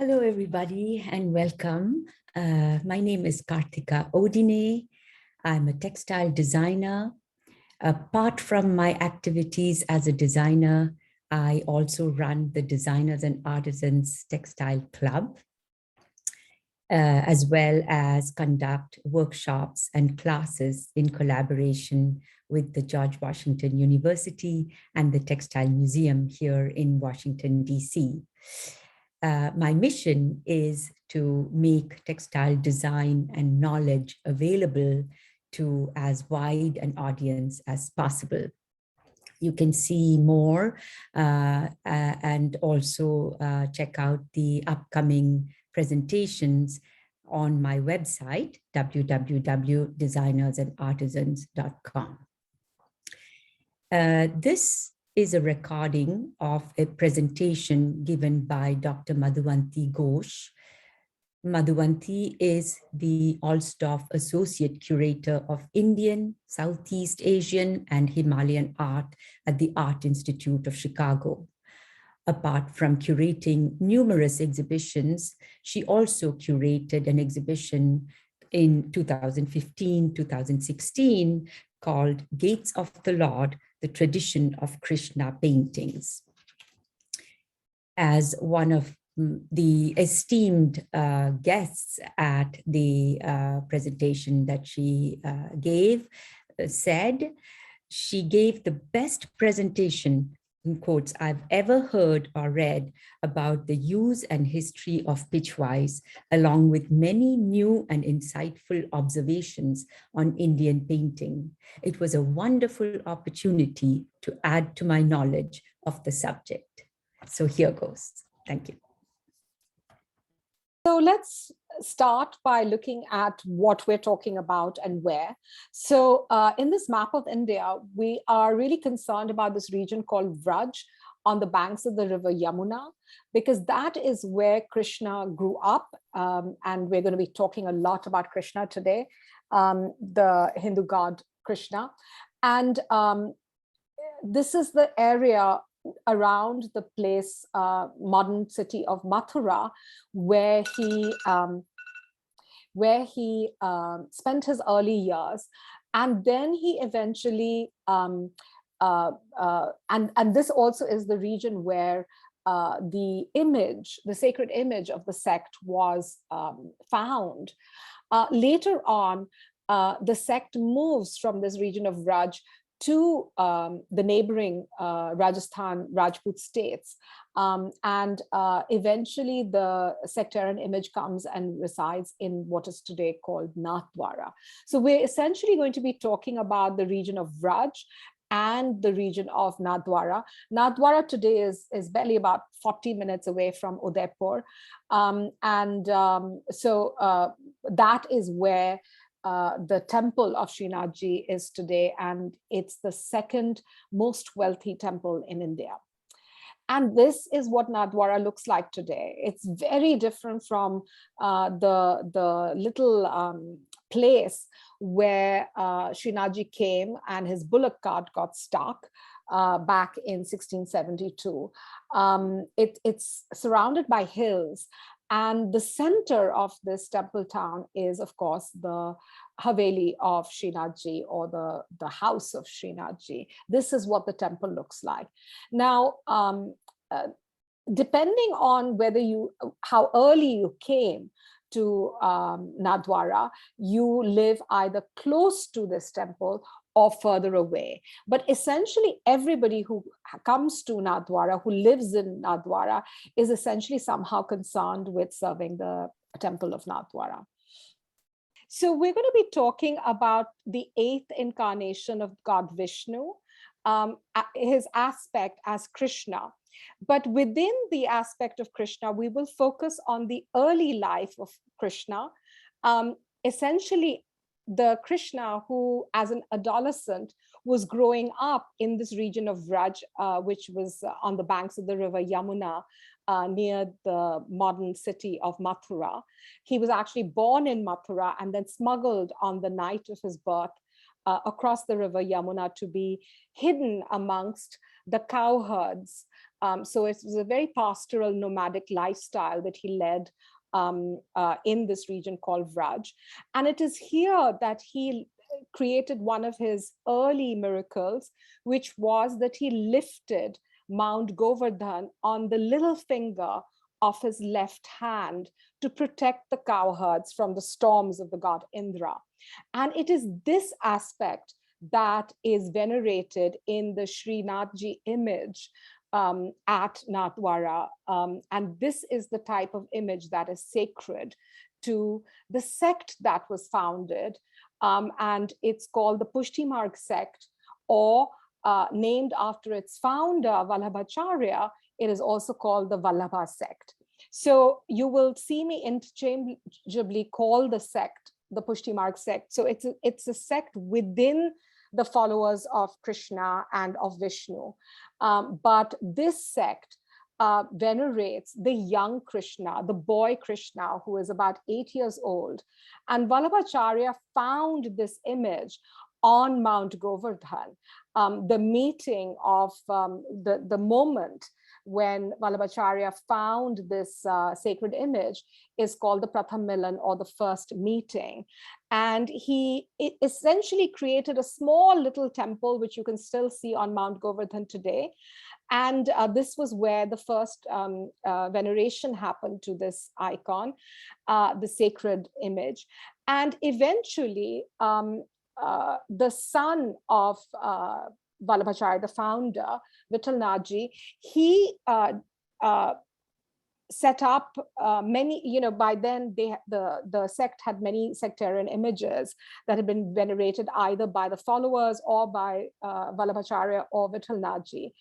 Hello, everybody, and welcome. My name is Karthika Odine. I'm a textile designer. Apart from my activities as a designer, I also run the Designers and Artisans Textile Club, as well as conduct workshops and classes in collaboration with the George Washington University and the Textile Museum here in Washington, DC. My mission is to make textile design and knowledge available to as wide an audience as possible. You can see more and also check out the upcoming presentations on my website, www.designersandartisans.com. This is a recording of a presentation given by Dr. Madhuvanti Ghose. Madhuvanti is the Alstorf Associate Curator of Indian, Southeast Asian, and Himalayan art at the Art Institute of Chicago. Apart from curating numerous exhibitions, she also curated an exhibition in 2015-2016 called Gates of the Lord, the Tradition of Krishna Paintings. As one of the esteemed guests at the presentation that she gave said, she gave the best presentation, in quotes, I've ever heard or read about the use and history of Pichvais, along with many new and insightful observations on Indian painting. It was a wonderful opportunity to add to my knowledge of the subject. So here goes. Thank you. So let's start by looking at what we're talking about and where. So in this map of India, we are really concerned about this region called Vraj on the banks of the river Yamuna, because that is where Krishna grew up. And we're going to be talking a lot about Krishna today, the Hindu god Krishna. And this is the area around the place, modern city of Mathura, where he spent his early years, and then he eventually and this also is the region where the sacred image of the sect was found. Later on, the sect moves from this region of Raj to the neighboring Rajasthan Rajput states. And eventually the sectarian image comes and resides in what is today called Nathdwara. So we're essentially going to be talking about the region of Vraj and the region of Nathdwara. Nathdwara today is barely about 40 minutes away from Udaipur. So that is where the temple of Srinathji is today, and it's the second most wealthy temple in India. And this is what Nathdwara looks like today. It's very different from the little place where Srinathji came and his bullock cart got stuck back in 1672. It's surrounded by hills. And the center of this temple town is, of course, the Haveli of Srinathji, or the house of Srinathji. This is what the temple looks like. Now, depending on how early you came to Nathdwara, you live either close to this temple or further away. But essentially, everybody who comes to Nathdwara, who lives in Nathdwara, is essentially somehow concerned with serving the temple of Nathdwara. So we're going to be talking about the 8th incarnation of God Vishnu, his aspect as Krishna. But within the aspect of Krishna, we will focus on the early life of Krishna, essentially the Krishna who, as an adolescent, was growing up in this region of Vraj, which was on the banks of the river Yamuna, near the modern city of Mathura. He was actually born in Mathura and then smuggled on the night of his birth across the river Yamuna to be hidden amongst the cowherds So it was a very pastoral, nomadic lifestyle that he led in this region called Vraj. And it is here that he created one of his early miracles, which was that he lifted Mount Govardhan on the little finger of his left hand to protect the cowherds from the storms of the god Indra. And it is this aspect that is venerated in the Srinathji image at Nathdwara. And this is the type of image that is sacred to the sect that was founded. And it's called the Pushti Marg sect, or named after its founder, Vallabhacharya, it is also called the Vallabha sect. So you will see me interchangeably call the sect the Pushti Marg sect. So it's a sect within the followers of Krishna and of Vishnu. But this sect venerates the young Krishna, the boy Krishna, who is about 8 years old. And Vallabhacharya found this image on Mount Govardhan. The meeting of the moment when Vallabhacharya found this sacred image is called the Pratham Milan, or the first meeting. And he essentially created a small little temple, which you can still see on Mount Govardhan today. And this was where the first veneration happened to this icon, the sacred image. And eventually, the son of Vallabhacharya, the founder, Vithalnathji, he set up many, by then the sect had many sectarian images that had been venerated either by the followers or by Vallabhacharya or Vithalnathji.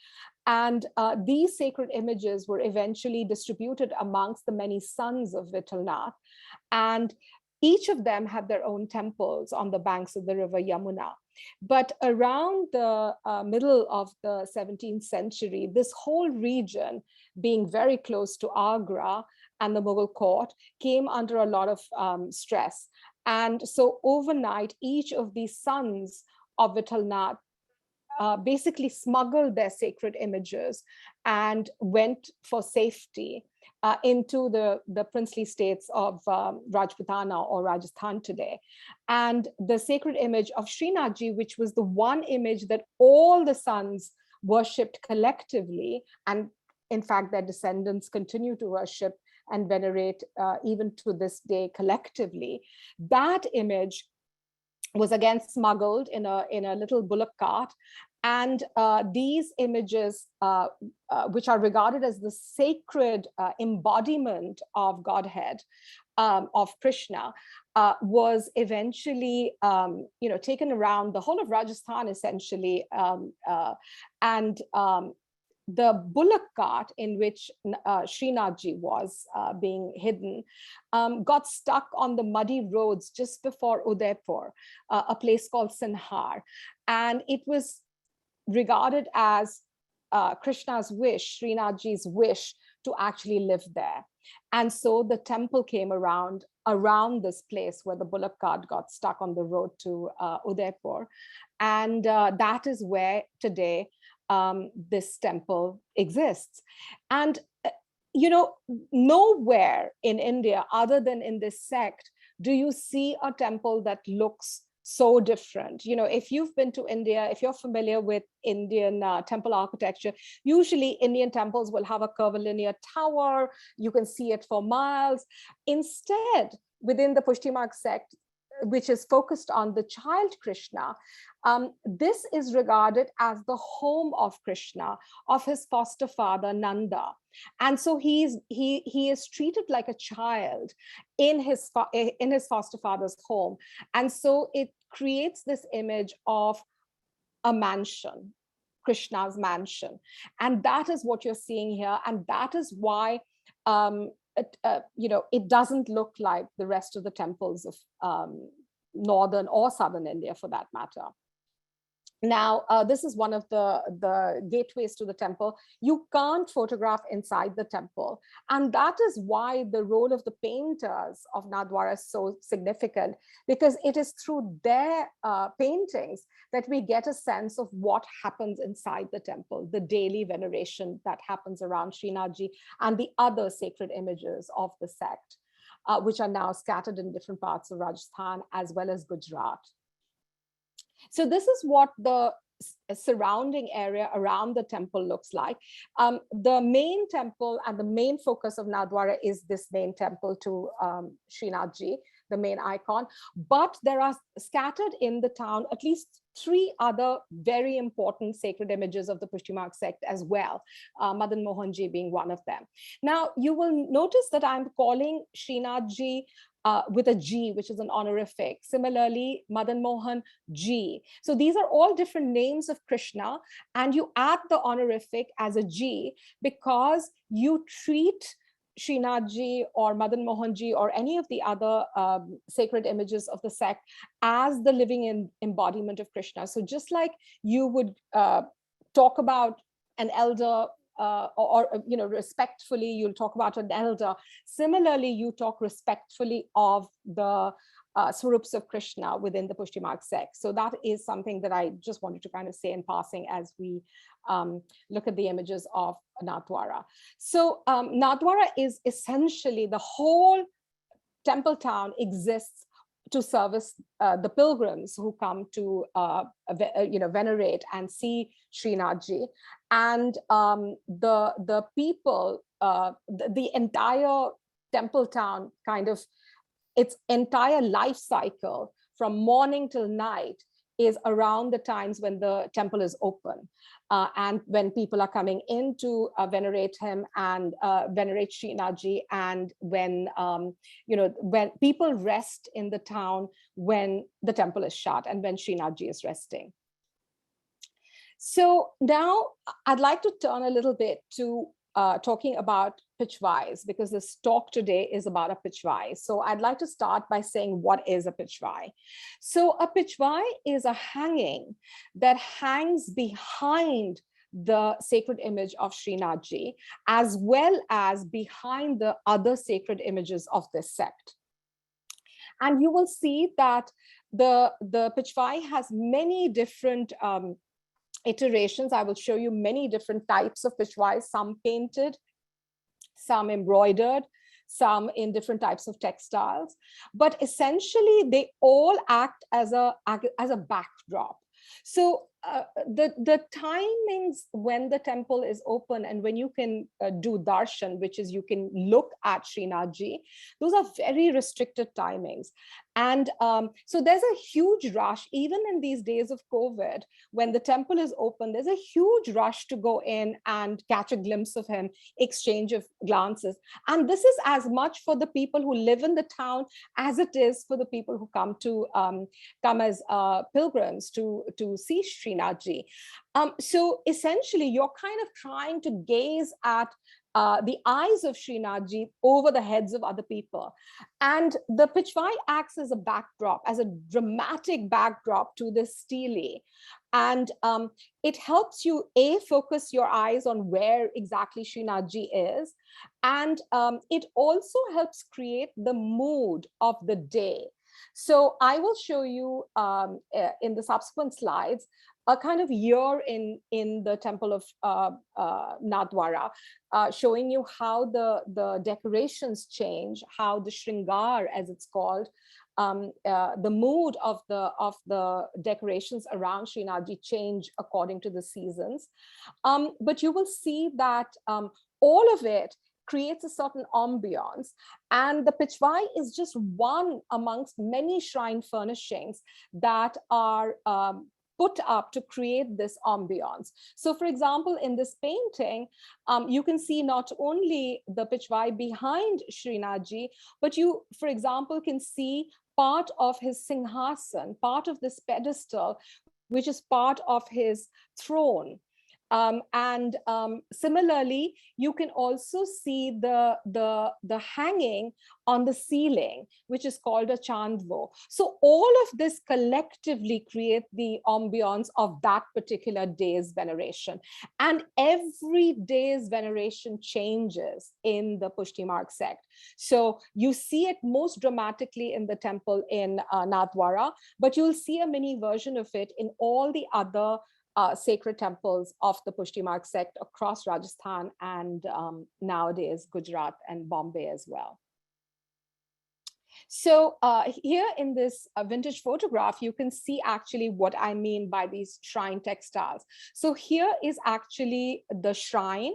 And these sacred images were eventually distributed amongst the many sons of Vithalnath. And each of them had their own temples on the banks of the river Yamuna. But around the middle of the 17th century, this whole region, being very close to Agra and the Mughal court, came under a lot of stress. And so overnight, each of these sons of Vithalnath basically smuggled their sacred images and went for safety into the princely states of Rajputana, or Rajasthan today. And the sacred image of Srinathji, which was the one image that all the sons worshipped collectively, and in fact their descendants continue to worship and venerate even to this day collectively, that image was again smuggled in a little bullock cart. And these images, which are regarded as the sacred embodiment of Godhead, of Krishna, was eventually taken around the whole of Rajasthan, essentially. And the bullock cart in which Srinathji was being hidden got stuck on the muddy roads just before Udaipur, a place called Sinhar. And it was regarded as Krishna's wish, Srinathji's wish, to actually live there. And so the temple came around this place where the bullock cart got stuck on the road to Udaipur. And that is where today this temple exists. And, nowhere in India, other than in this sect, do you see a temple that looks so different. If you've been to India, if you're familiar with Indian temple architecture, usually Indian temples will have a curvilinear tower. You can see it for miles. Instead, within the Pushti Marg sect, which is focused on the child Krishna, this is regarded as the home of Krishna, of his foster father Nanda. And so he is treated like a child in his foster father's home. And so it creates this image of a mansion, Krishna's mansion. And that is what you're seeing here. And that is why it doesn't look like the rest of the temples of northern or southern India, for that matter. Now, this is one of the gateways to the temple. You can't photograph inside the temple. And that is why the role of the painters of Nathdwara is so significant, because it is through their paintings that we get a sense of what happens inside the temple, the daily veneration that happens around Srinathji and the other sacred images of the sect, which are now scattered in different parts of Rajasthan as well as Gujarat. So this is what the surrounding area around the temple looks like. The main temple and the main focus of Nathdwara is this main temple to Srinathji, the main icon. But there are scattered in the town at least 3 other very important sacred images of the Pushti sect as well, Madan Mohanji being one of them. Now, you will notice that I'm calling Srinathji with a G, which is an honorific. Similarly, Madan Mohan G. So these are all different names of Krishna, and you add the honorific as a G because you treat Srinathji or Madan Mohanji or any of the other sacred images of the sect as the living embodiment of Krishna. So just like you would talk about an elder or respectfully, you'll talk about an elder. Similarly, you talk respectfully of the Swarups of Krishna within the Pushti sect. So that is something that I just wanted to kind of say in passing as we look at the images of Nathdwara. So Nathdwara is essentially the whole temple town exists to service the pilgrims who come to venerate and see Srinathji. And the people, the entire temple town, kind of its entire life cycle from morning till night is around the times when the temple is open and when people are coming in to venerate him and venerate Srinathji, and when when people rest in the town when the temple is shut and when Srinathji is resting. So now I'd like to turn a little bit to talking about Pichvais, because this talk today is about a Pichvai. So I'd like to start by saying, what is a Pichvai? So a Pichvai is a hanging that hangs behind the sacred image of Srinathji, as well as behind the other sacred images of this sect. And you will see that the Pichvai has many different iterations. I will show you many different types of Pichvais, some painted, some embroidered, some in different types of textiles. But essentially, they all act as a backdrop. So the timings when the temple is open and when you can do darshan, which is you can look at Srinathji, those are very restricted timings. And so there's a huge rush, even in these days of COVID, when the temple is open, there's a huge rush to go in and catch a glimpse of him, exchange of glances. And this is as much for the people who live in the town as it is for the people who come as pilgrims to see Srinathji. So essentially, you're kind of trying to gaze at the eyes of Srinathji over the heads of other people. And the Pichvai acts as a backdrop, as a dramatic backdrop to this stele. And it helps you, focus your eyes on where exactly Srinathji is. And it also helps create the mood of the day. So I will show you in the subsequent slides a kind of year in the temple of Nathdwara, showing you how the decorations change, how the shringar, as it's called, the mood of the decorations around Srinathji change according to the seasons. But you will see that all of it creates a certain ambiance, and the Pichvai is just one amongst many shrine furnishings that are put up to create this ambiance. So for example, in this painting, you can see not only the Pichvai behind Srinathji, but you, for example, can see part of his singhasan, part of this pedestal, which is part of his throne. Similarly, you can also see the hanging on the ceiling, which is called a chandvo. So all of this collectively create the ambience of that particular day's veneration. And every day's veneration changes in the Pushti Marg sect. So you see it most dramatically in the temple in Nathdwara, but you'll see a mini version of it in all the other sacred temples of the Pushti Marg sect across Rajasthan and nowadays Gujarat and Bombay as well. So here in this vintage photograph, you can see actually what I mean by these shrine textiles. So here is actually the shrine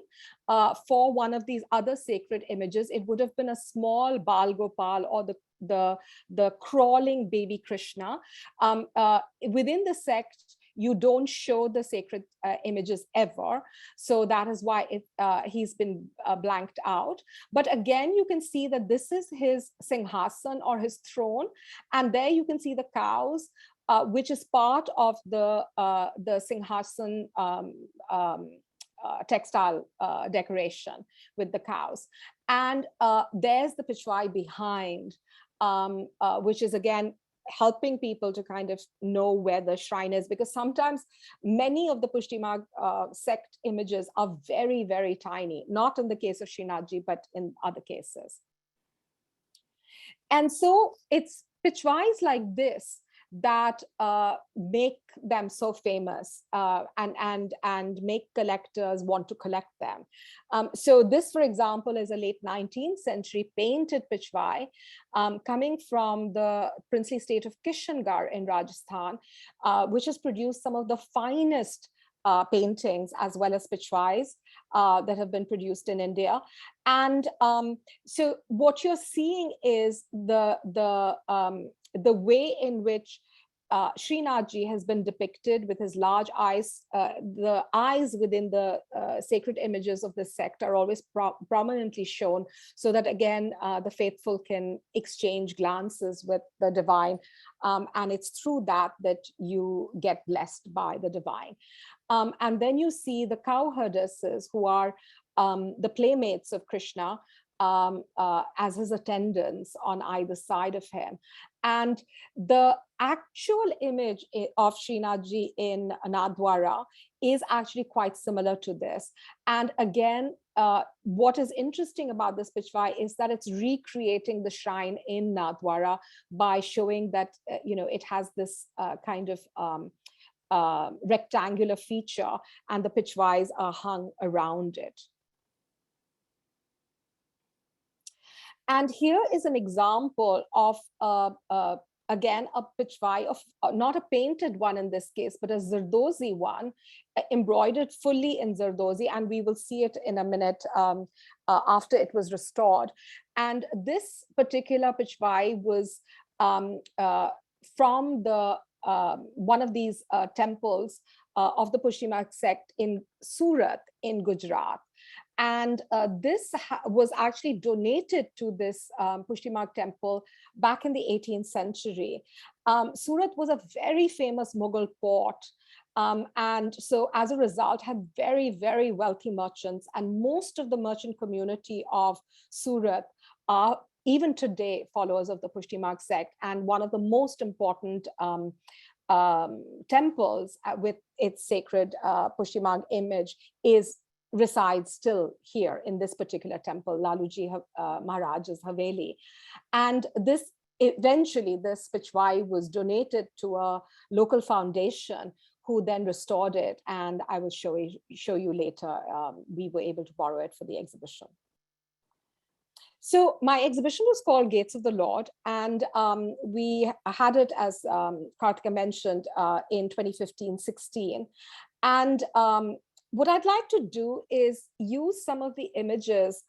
for one of these other sacred images. It would have been a small Bal Gopal or the crawling baby Krishna. Within the sect, you don't show the sacred images ever. So that is why he's been blanked out. But again, you can see that this is his Singhasan or his throne. And there you can see the cows, which is part of the Singhasan textile decoration with the cows. And there's the Pichvai behind, which is again helping people to kind of know where the shrine is, because sometimes many of the Pushti Marg sect images are very, very tiny, not in the case of Srinathji, but in other cases. And so it's Pichvais like this that make them so famous and make collectors want to collect them. So this, for example, is a late 19th century painted Pichvai coming from the princely state of Kishangarh in Rajasthan, which has produced some of the finest paintings as well as Pichvais that have been produced in India. And so what you're seeing is the way in which Srinathji has been depicted with his large eyes. The eyes within the sacred images of this sect are always prominently shown, so that again, the faithful can exchange glances with the divine. And it's through that you get blessed by the divine. And then you see the cowherdesses, who are the playmates of Krishna, as his attendants on either side of him. And the actual image of Srinathji in Nathdwara is actually quite similar to this. And again, what is interesting about this Pichvai is that it's recreating the shrine in Nathdwara by showing that it has this kind of rectangular feature, and the Pichvais are hung around it. And here is an example of, again, a Pichvai, of not a painted one in this case, but a Zardozi one, embroidered fully in Zardozi. And we will see it in a minute after it was restored. And this particular Pichvai was from one of these temples of the Pushti Marg sect in Surat in Gujarat. And this was actually donated to this Pushti Marg temple back in the 18th century. Surat was a very famous Mughal port. And so as a result, had very, very wealthy merchants. And most of the merchant community of Surat are even today followers of the Pushti Marg sect. And one of the most important temples with its sacred Pushti Marg image resides still here in this particular temple, Laluji Maharaj's Haveli. And eventually this Pichvai was donated to a local foundation, who then restored it. And I will show you later, we were able to borrow it for the exhibition. So my exhibition was called Gates of the Lord, and we had it, as Kartika mentioned, in 2015-16. And what I'd like to do is use some of the images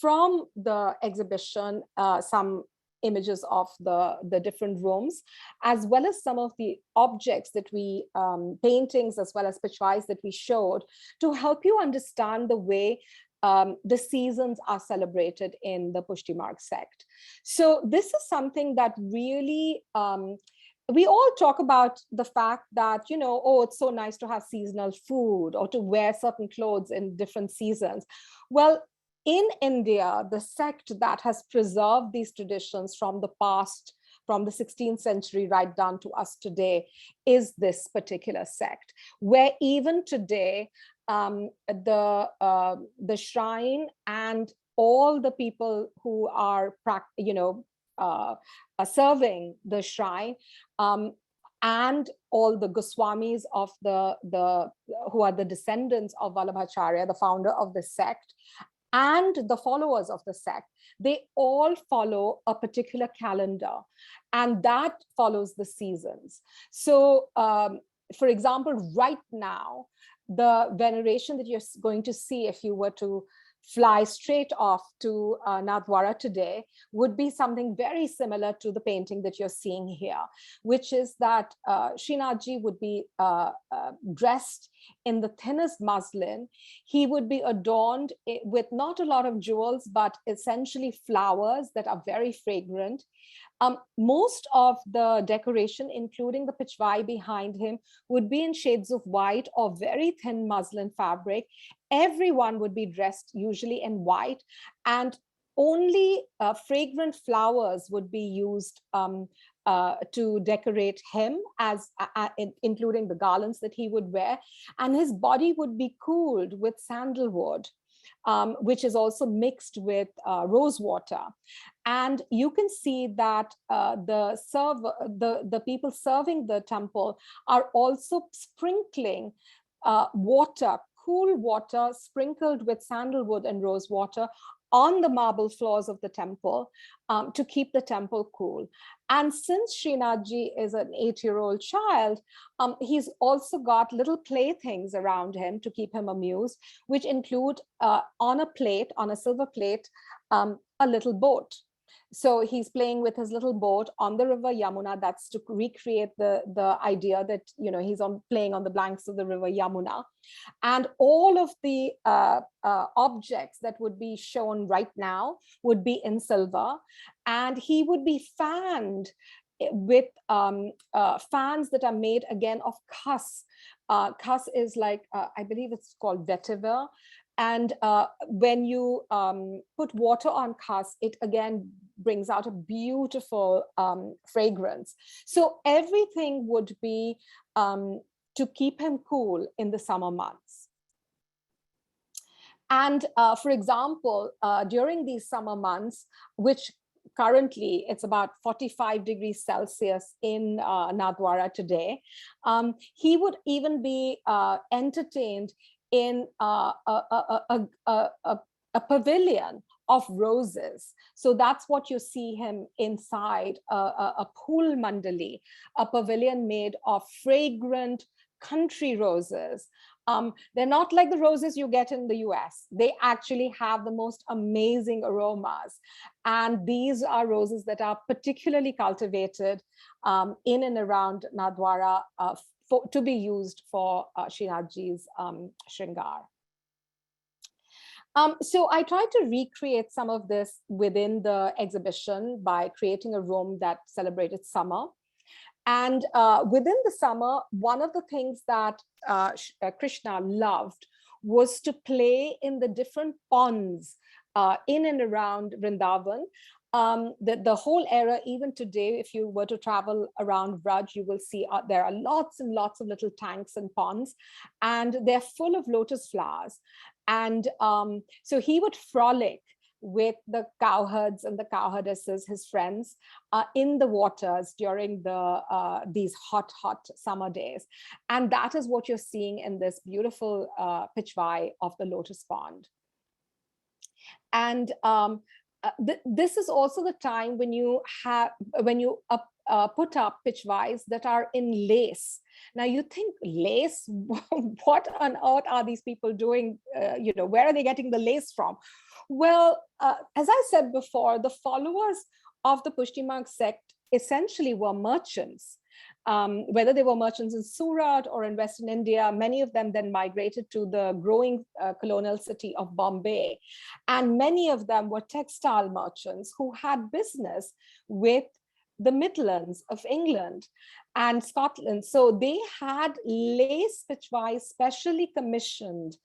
from the exhibition, some images of the different rooms, as well as some of the objects that we, paintings, as well as Pichvais that we showed, to help you understand the way the seasons are celebrated in the Pushti Marg sect. So this is something that really we all talk about the fact that, oh, it's so nice to have seasonal food or to wear certain clothes in different seasons. Well, in India, the sect that has preserved these traditions from the past, from the 16th century right down to us today, is this particular sect, where even today, the shrine and all the people who are, serving the shrine, and all the Goswamis of the who are the descendants of Vallabhacharya, the founder of the sect, and the followers of the sect, they all follow a particular calendar, and that follows the seasons. So, for example, right now, the veneration that you're going to see if you were to fly straight off to Nathdwara today would be something very similar to the painting that you're seeing here, which is that Srinathji would be dressed in the thinnest muslin. He would be adorned with not a lot of jewels, but essentially flowers that are very fragrant. Most of the decoration, including the Pichvai behind him, would be in shades of white or very thin muslin fabric. Everyone would be dressed usually in white, and only fragrant flowers would be used to decorate him, as including the garlands that he would wear. And his body would be cooled with sandalwood, which is also mixed with rose water. And you can see that the people serving the temple are also sprinkling water, cool water sprinkled with sandalwood and rose water on the marble floors of the temple to keep the temple cool. And since Srinathji is an 8-year-old child, he's also got little playthings around him to keep him amused, which include on a silver plate, a little boat. So he's playing with his little boat on the river Yamuna. That's to recreate the idea that, he's playing on the banks of the river Yamuna. And all of the objects that would be shown right now would be in silver. And he would be fanned with fans that are made again of khas. Khas is like, I believe it's called vetiver. And when you put water on khas, it again brings out a beautiful fragrance. So everything would be to keep him cool in the summer months. And for example, during these summer months, which currently it's about 45 degrees Celsius in Nathdwara today, he would even be entertained in a pavilion of roses. So that's what you see him inside, a pool mandali, a pavilion made of fragrant country roses. They're not like the roses you get in the US. They actually have the most amazing aromas. And these are roses that are particularly cultivated in and around Nathdwara to be used for Srinathji's Shringar. So I tried to recreate some of this within the exhibition by creating a room that celebrated summer. And within the summer, one of the things that Krishna loved was to play in the different ponds in and around Vrindavan. The whole area, even today, if you were to travel around Vraj, you will see there are lots and lots of little tanks and ponds, and they're full of lotus flowers. And so he would frolic with the cowherds and the cowherdesses, his friends, in the waters during these hot summer days. And that is what you're seeing in this beautiful Pichvai of the lotus pond. And this is also the time when you put up Pichvais that are in lace. Now you think lace, what on earth are these people doing? Where are they getting the lace from? Well, as I said before, the followers of the Pushti sect essentially were merchants. Whether they were merchants in Surat or in Western India, many of them then migrated to the growing colonial city of Bombay. And many of them were textile merchants who had business with the Midlands of England and Scotland. So they had lace Pichvais specially commissioned.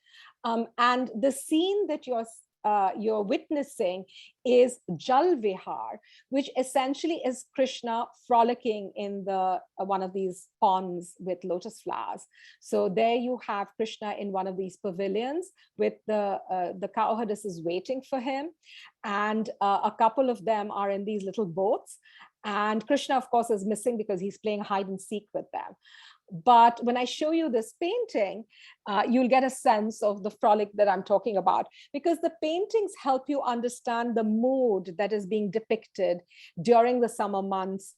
And the scene that you're witnessing is Jal Vihar, which essentially is Krishna frolicking in the one of these ponds with lotus flowers. So there you have Krishna in one of these pavilions with the cowherdesses waiting for him, and a couple of them are in these little boats. And Krishna, of course, is missing because he's playing hide and seek with them. But when I show you this painting, you'll get a sense of the frolic that I'm talking about, because the paintings help you understand the mood that is being depicted during the summer months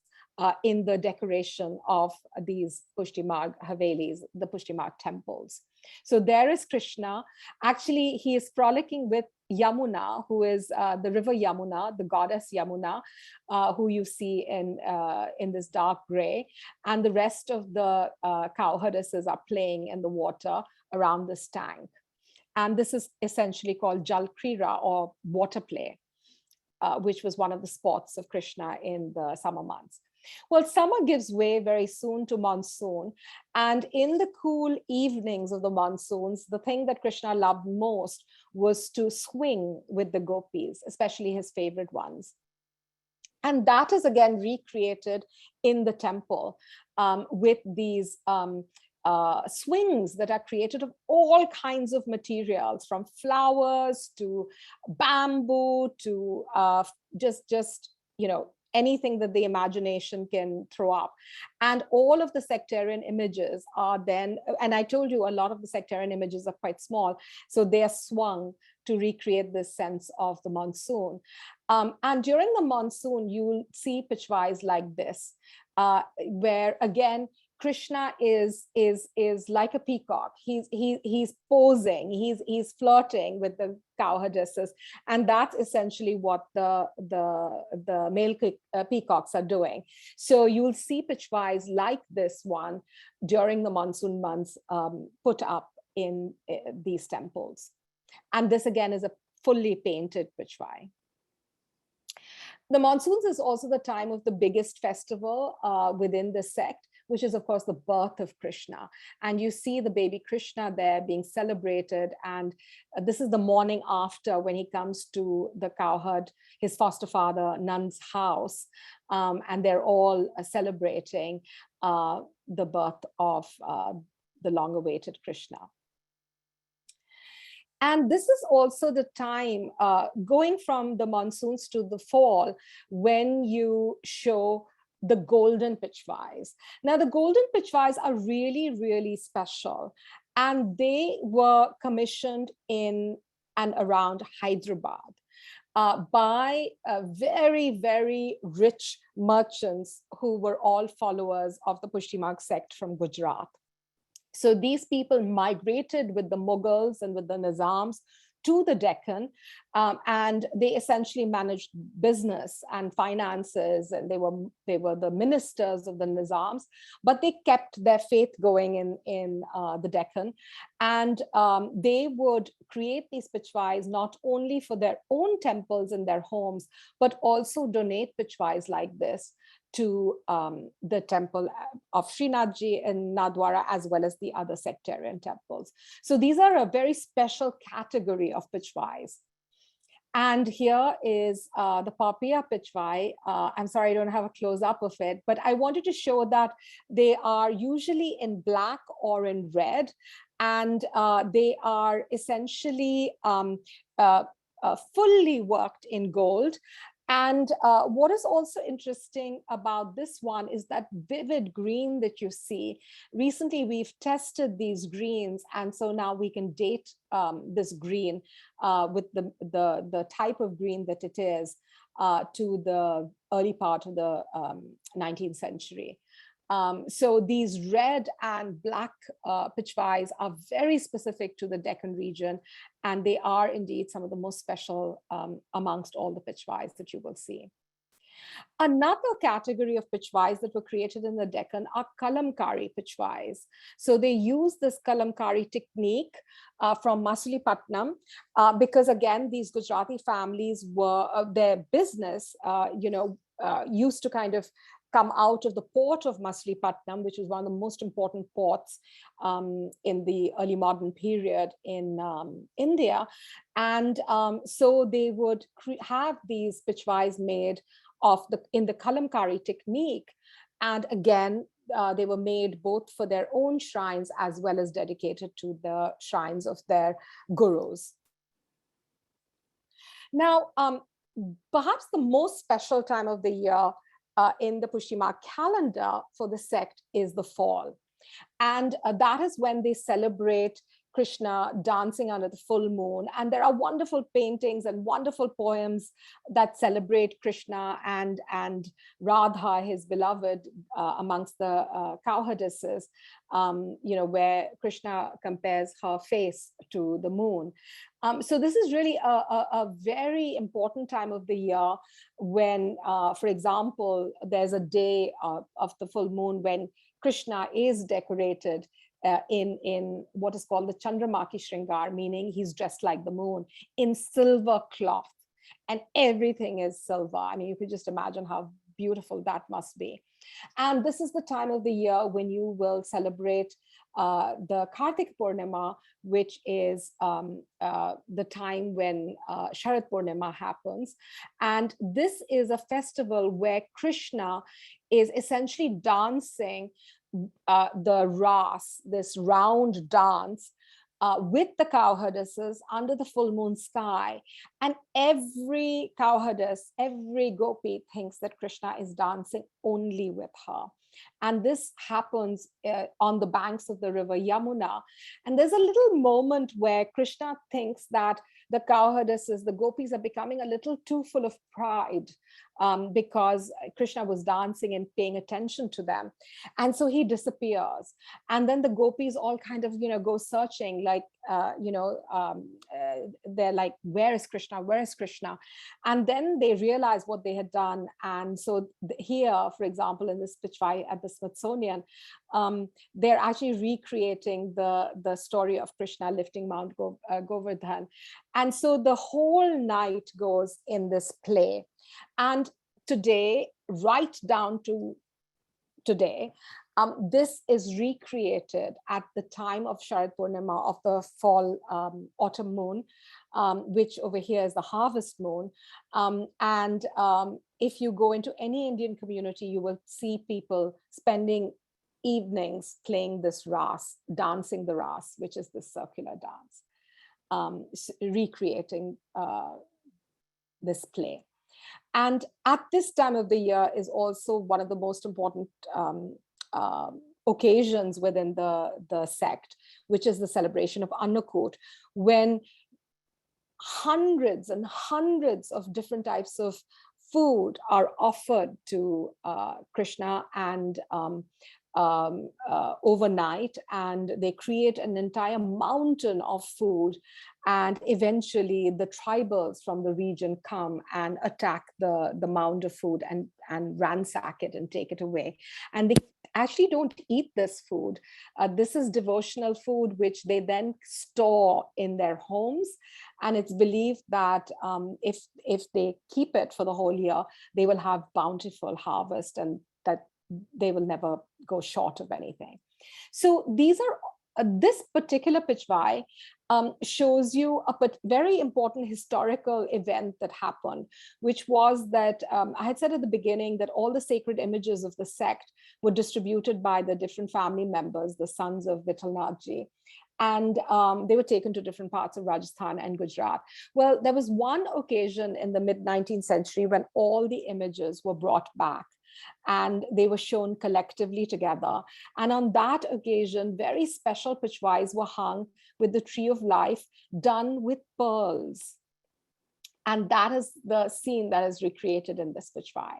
in the decoration of these Pushti Marg Havelis, the Pushti Marg temples. So there is Krishna. Actually, he is frolicking with Yamuna, who is the river Yamuna, the goddess Yamuna, who you see in this dark gray. And the rest of the cowherdesses are playing in the water around this tank. And this is essentially called Jal Krira, or water play, which was one of the sports of Krishna in the summer months. Well, summer gives way very soon to monsoon. And in the cool evenings of the monsoons, the thing that Krishna loved most was to swing with the gopis, especially his favorite ones. And that is again recreated in the temple with these swings that are created of all kinds of materials, from flowers to bamboo to just anything that the imagination can throw up. And all of the sectarian images are then, and I told you a lot of the sectarian images are quite small, so they are swung to recreate this sense of the monsoon. And during the monsoon, you will see Pichvais like this, where again, Krishna is like a peacock. He's posing, he's flirting with the cowherdesses, and that's essentially what the male peacocks are doing. So you'll see Pichvais like this one during the monsoon months put up in these temples. And this again is a fully painted Pichvai. The monsoons is also the time of the biggest festival within the sect, which is, of course, the birth of Krishna. And you see the baby Krishna there being celebrated. And this is the morning after, when he comes to the cowherd, his foster father, Nand's house. And they're all celebrating the birth of the long-awaited Krishna. And this is also the time, going from the monsoons to the fall, when you show the golden Pichvais. Now, the golden Pichvais are really, really special. And they were commissioned in and around Hyderabad by very, very rich merchants who were all followers of the Pushti Marg sect from Gujarat. So these people migrated with the Mughals and with the Nizams to the Deccan, and they essentially managed business and finances, and they were the ministers of the Nizams, but they kept their faith going in the Deccan, and they would create these Pichvais not only for their own temples and their homes, but also donate Pichvais like this to the temple of Srinathji in Nathdwara, as well as the other sectarian temples. So these are a very special category of Pichvais. And here is the Papia Pichvai. I'm sorry, I don't have a close-up of it, but I wanted to show that they are usually in black or in red, and they are essentially fully worked in gold. And what is also interesting about this one is that vivid green that you see. Recently, we've tested these greens, and so now we can date this green with the type of green that it is to the early part of the 19th century. So these red and black Pichvais are very specific to the Deccan region, and they are indeed some of the most special amongst all the Pichvais that you will see. Another category of Pichvais that were created in the Deccan are Kalamkari Pichvais. So they use this Kalamkari technique from Masulipattnam because, again, these Gujarati families were their business, used to kind of come out of the port of Machilipatnam, which was one of the most important ports in the early modern period in India. And so they would have these Pichvais made in the kalamkari technique. And again, they were made both for their own shrines as well as dedicated to the shrines of their gurus. Now, perhaps the most special time of the year in the Pushima calendar for the sect is the fall. And that is when they celebrate Krishna dancing under the full moon. And there are wonderful paintings and wonderful poems that celebrate Krishna and Radha, his beloved, amongst the cowherdesses, where Krishna compares her face to the moon. So this is really a very important time of the year when, for example, there's a day of the full moon when Krishna is decorated in what is called the Chandramaki Shringar, meaning he's dressed like the moon in silver cloth, and everything is silver. I mean, you could just imagine how beautiful that must be. And this is the time of the year when you will celebrate the Kartik Purnima, which is the time when Sharad Purnima happens. And this is a festival where Krishna is essentially dancing the ras, this round dance, with the cowherdesses under the full moon sky. And every cowherdess, every gopi thinks that Krishna is dancing only with her. And this happens on the banks of the river Yamuna. And there's a little moment where Krishna thinks that the cowherdesses, the gopis, are becoming a little too full of pride because Krishna was dancing and paying attention to them. And so he disappears. And then the gopis all kind of, go searching, like, they're like, where is Krishna? Where is Krishna? And then they realize what they had done. And so here, for example, in this Pichvai at the Smithsonian, they're actually recreating the story of Krishna lifting Mount Govardhan. And so the whole night goes in this play. And today, right down to today, this is recreated at the time of Sharad Purnima, of the fall autumn moon, which over here is the harvest moon. If you go into any Indian community, you will see people spending evenings playing this ras, dancing the ras, which is this circular dance, recreating this play. And at this time of the year is also one of the most important occasions within the sect, which is the celebration of Annakut, when hundreds and hundreds of different types of food are offered to Krishna and overnight, and they create an entire mountain of food. And eventually the tribals from the region come and attack the mound of food and ransack it and take it away. And they actually don't eat this food. This is devotional food, which they then store in their homes. And it's believed that if they keep it for the whole year, they will have bountiful harvest and that they will never go short of anything. So these are this particular Pichvai shows you a very important historical event that happened, which was that I had said at the beginning that all the sacred images of the sect were distributed by the different family members, the sons of Vithalnathji. And they were taken to different parts of Rajasthan and Gujarat. Well, there was one occasion in the mid-19th century when all the images were brought back and they were shown collectively together. And on that occasion, very special Pichvais were hung with the tree of life done with pearls. And that is the scene that is recreated in this Pichvai,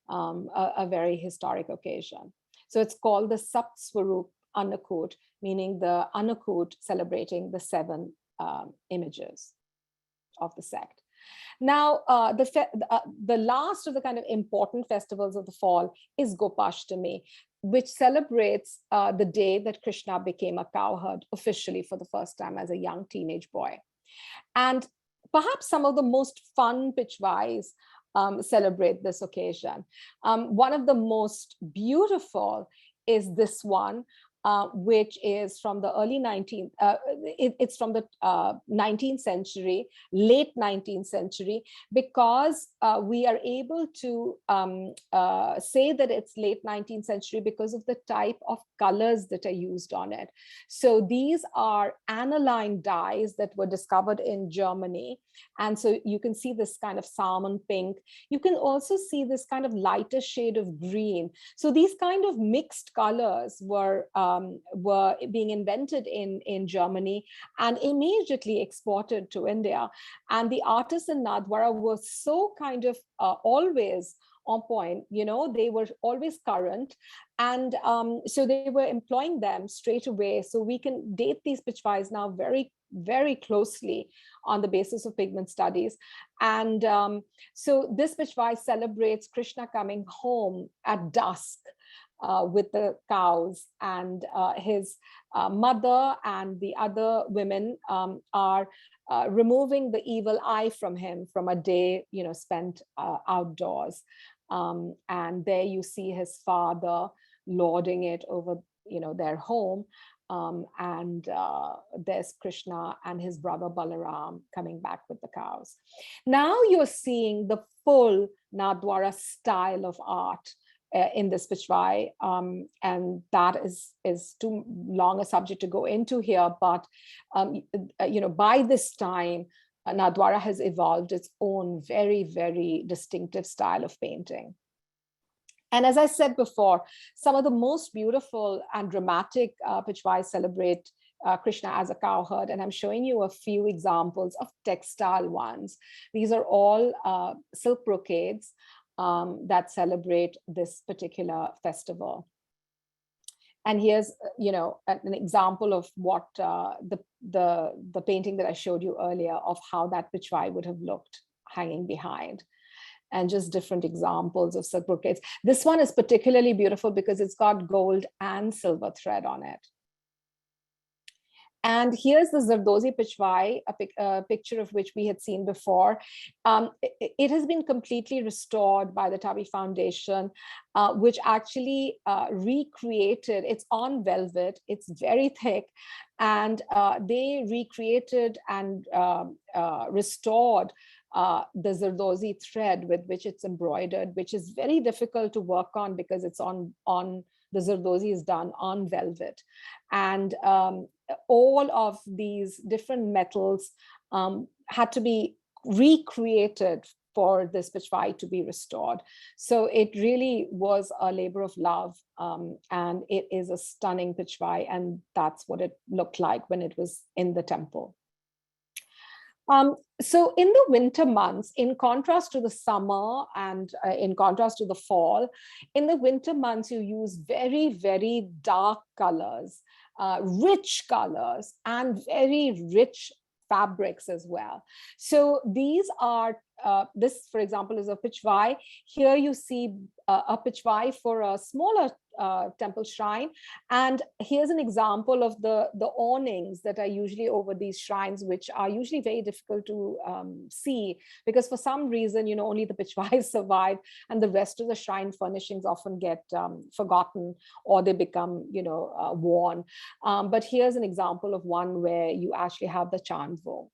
a very historic occasion. So it's called the Saptswarup Annakut, meaning the Annakut celebrating the 7 images of the sect. Now, the last of the kind of important festivals of the fall is Gopashtami, which celebrates the day that Krishna became a cowherd officially for the first time as a young teenage boy. And perhaps some of the most fun Pichvais celebrate this occasion. One of the most beautiful is this one, which is from the early 19th, it's from the 19th century, late 19th century, because we are able to say that it's late 19th century because of the type of colors that are used on it. So these are aniline dyes that were discovered in Germany. And so you can see this kind of salmon pink. You can also see this kind of lighter shade of green. So these kind of mixed colors were being invented in Germany and immediately exported to India. And the artists in Nathdwara were so kind of always on point, you know, they were always current. And so they were employing them straight away. So we can date these Pichvais now very, very closely on the basis of pigment studies. And so this Pichvai celebrates Krishna coming home at dusk with the cows, and his mother and the other women are removing the evil eye from him from a day, you know, spent outdoors. And there you see his father lording it over, you know, their home. And there's Krishna and his brother Balaram coming back with the cows. Now you're seeing the full Nathdwara style of art in this Pichvai, and that is too long a subject to go into here. But you know, by this time, Nathdwara has evolved its own very, very distinctive style of painting. And as I said before, some of the most beautiful and dramatic Pichvais celebrate Krishna as a cowherd. And I'm showing you a few examples of textile ones. These are all silk brocades that celebrate this particular festival. And here's, you know, an example of what the painting that I showed you earlier of how that Pichvai would have looked hanging behind. And just different examples of silk brocades. This one is particularly beautiful because it's got gold and silver thread on it. And here's the Zardozi Pichvai, a picture of which we had seen before. It has been completely restored by the Tavi Foundation, which actually recreated, it's on velvet, it's very thick, and they recreated and restored the Zardozi thread with which it's embroidered, which is very difficult to work on because it's on the Zardozi is done on velvet. And all of these different metals had to be recreated for this Pichvai to be restored. So it really was a labor of love, and it is a stunning Pichvai, and that's what it looked like when it was in the temple. So in the winter months, in contrast to the summer and in contrast to the fall, in the winter months, you use very, very dark colors, rich colors, and very rich fabrics as well. So these are, this, for example, is a Pichvai. Here you see a Pichvai for a smaller temple shrine. And here's an example of the awnings that are usually over these shrines, which are usually very difficult to see, because for some reason, you know, only the Pichvais survive and the rest of the shrine furnishings often get forgotten, or they become, you know, worn. But here's an example of one where you actually have the chandvo.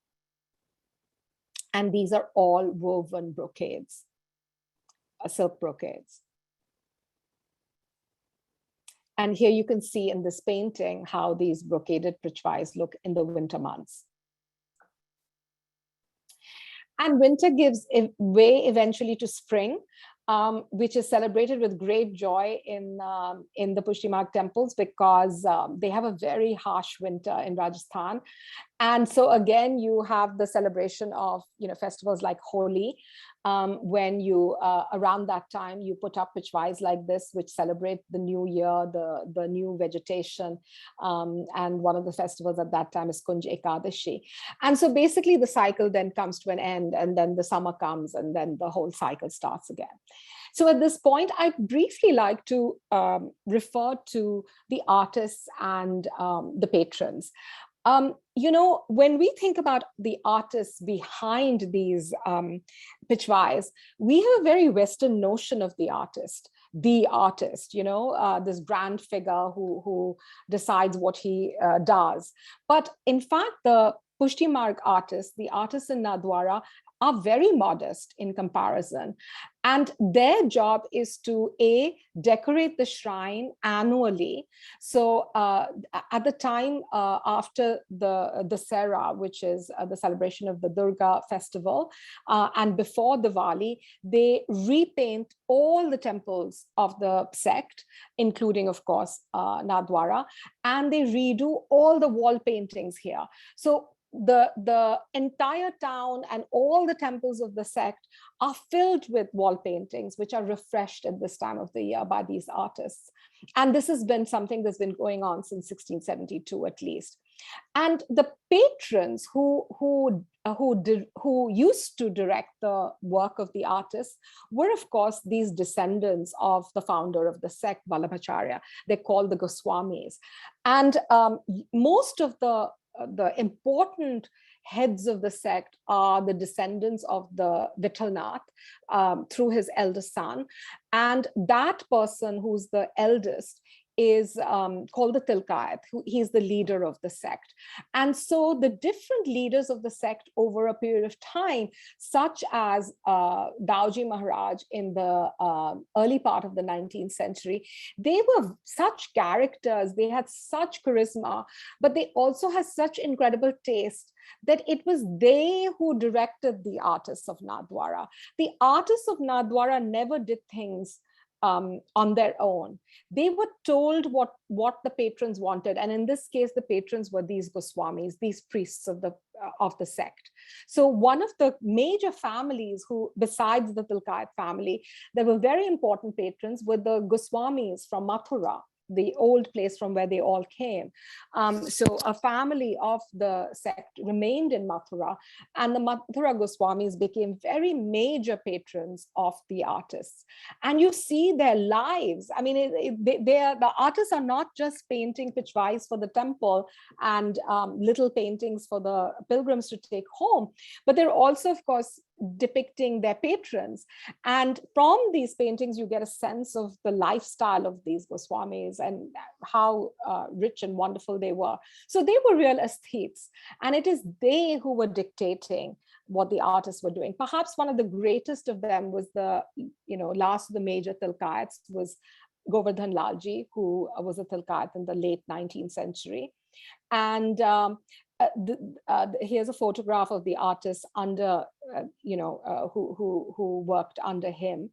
And these are all woven brocades, silk brocades. And here you can see in this painting how these brocaded Pichvais look in the winter months. And winter gives way eventually to spring, which is celebrated with great joy in the Pushti Marg temples, because they have a very harsh winter in Rajasthan. And so again, you have the celebration of, you know, festivals like Holi, when you, around that time, you put up Pichvais like this, which celebrate the new year, the new vegetation. And one of the festivals at that time is Kunj Ekadashi. And so basically the cycle then comes to an end, and then the summer comes, and then the whole cycle starts again. So at this point, I'd briefly like to refer to the artists and the patrons. When we think about the artists behind these Pichvais, we have a very Western notion of the artist, this grand figure who decides what he does. But in fact, the Pushti Marg artists, the artists in Nathdwara, are very modest in comparison. And their job is to, decorate the shrine annually. So at the time after the Dasera, which is the celebration of the Durga festival, and before Diwali, they repaint all the temples of the sect, including, of course, Nathdwara, and they redo all the wall paintings here. So the entire town and all the temples of the sect are filled with wall paintings, which are refreshed at this time of the year by these artists. And this has been something that's been going on since 1672 at least. And the patrons who used to direct the work of the artists were, of course, these descendants of the founder of the sect, Vallabhacharya. They're called the Goswamis. And most of the important heads of the sect are the descendants of the Vithalnath through his eldest son. And that person who's the eldest is called the Tilkayat. He's the leader of the sect. And so the different leaders of the sect over a period of time, such as Dauji Maharaj in the early part of the 19th century, they were such characters, they had such charisma, but they also had such incredible taste that it was they who directed the artists of Nathdwara. The artists of Nathdwara never did things on their own. They were told what the patrons wanted. And in this case, the patrons were these Goswamis, these priests of the sect. So one of the major families who, besides the Tilkayat family, there were very important patrons were the Goswamis from Mathura, the old place from where they all came. So a family of the sect remained in Mathura, and the Mathura Goswamis became very major patrons of the artists. And you see their lives. I mean, the artists are not just painting Pichvais for the temple and little paintings for the pilgrims to take home, but they're also, of course, depicting their patrons. And from these paintings, you get a sense of the lifestyle of these Goswamis and how rich and wonderful they were. So they were real aesthetes. And it is they who were dictating what the artists were doing. Perhaps one of the greatest of them was the, last of the major Tilkayats was Govardhan Lalji, who was a Tilkayat in the late 19th century. And here's a photograph of the artists under, who worked under him.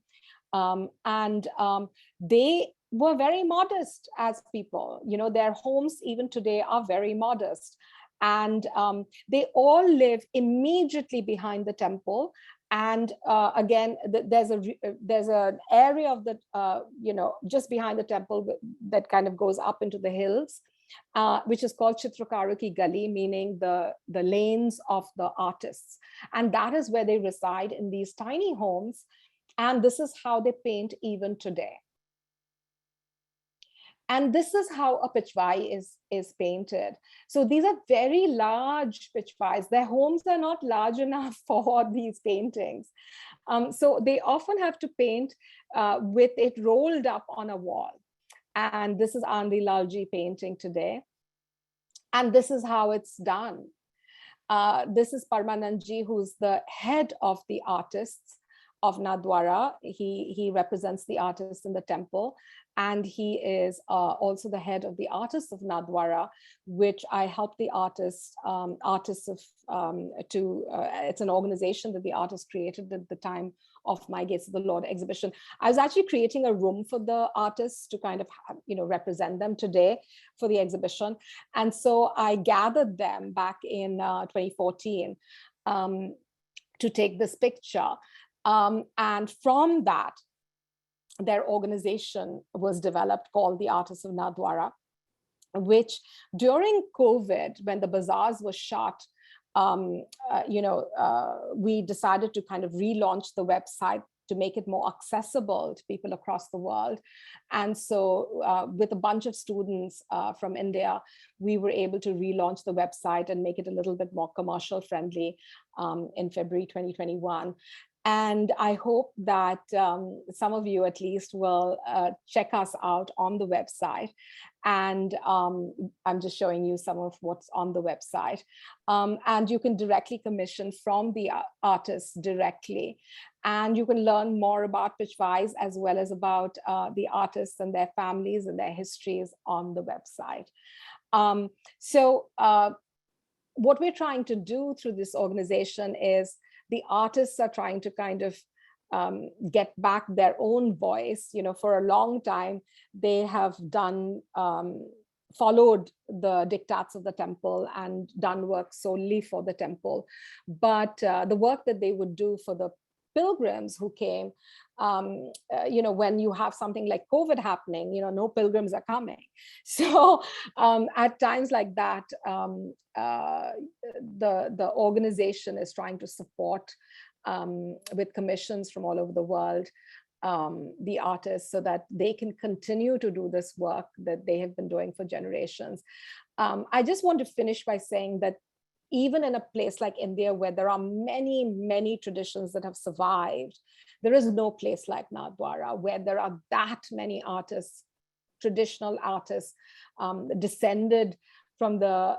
They were very modest as people. Their homes even today are very modest. And they all live immediately behind the temple. And again, there's an area of the, just behind the temple that kind of goes up into the hills, which is called Chitrakaru Ki Gali, meaning the lanes of the artists. And that is where they reside in these tiny homes. And this is how they paint even today. And this is how a Pichvai is painted. So these are very large Pichvais. Their homes are not large enough for these paintings. So they often have to paint with it rolled up on a wall. And this is Andi Lalji painting today. And this is how it's done. This is Parmanandji, who's the head of the artists of Nathdwara. He represents the artists in the temple. And he is also the head of the Artists of Nathdwara, which I help the artists it's an organization that the artists created at the time of my Gates of the Lord exhibition. I was actually creating a room for the artists to kind of, represent them today for the exhibition. And so I gathered them back in 2014 to take this picture. And from that, their organization was developed called the Artists of Nathdwara, which during COVID, when the bazaars were shut, we decided to kind of relaunch the website to make it more accessible to people across the world. And so with a bunch of students from India, we were able to relaunch the website and make it a little bit more commercial friendly in February 2021. And I hope that some of you at least will check us out on the website. And I'm just showing you some of what's on the website. And you can directly commission from the artists directly. And you can learn more about Pichvais as well as about the artists and their families and their histories on the website. What we're trying to do through this organization is the artists are trying to kind of get back their own voice. You know, for a long time, they have done, followed the diktats of the temple and done work solely for the temple. But the work that they would do for the pilgrims who came, you know, when you have something like COVID happening, you know, no pilgrims are coming. So at times like that, the organization is trying to support with commissions from all over the world, the artists, so that they can continue to do this work that they have been doing for generations. I just want to finish by saying that even in a place like India, where there are many, many traditions that have survived, there is no place like Nathdwara, where there are that many artists, traditional artists, descended from the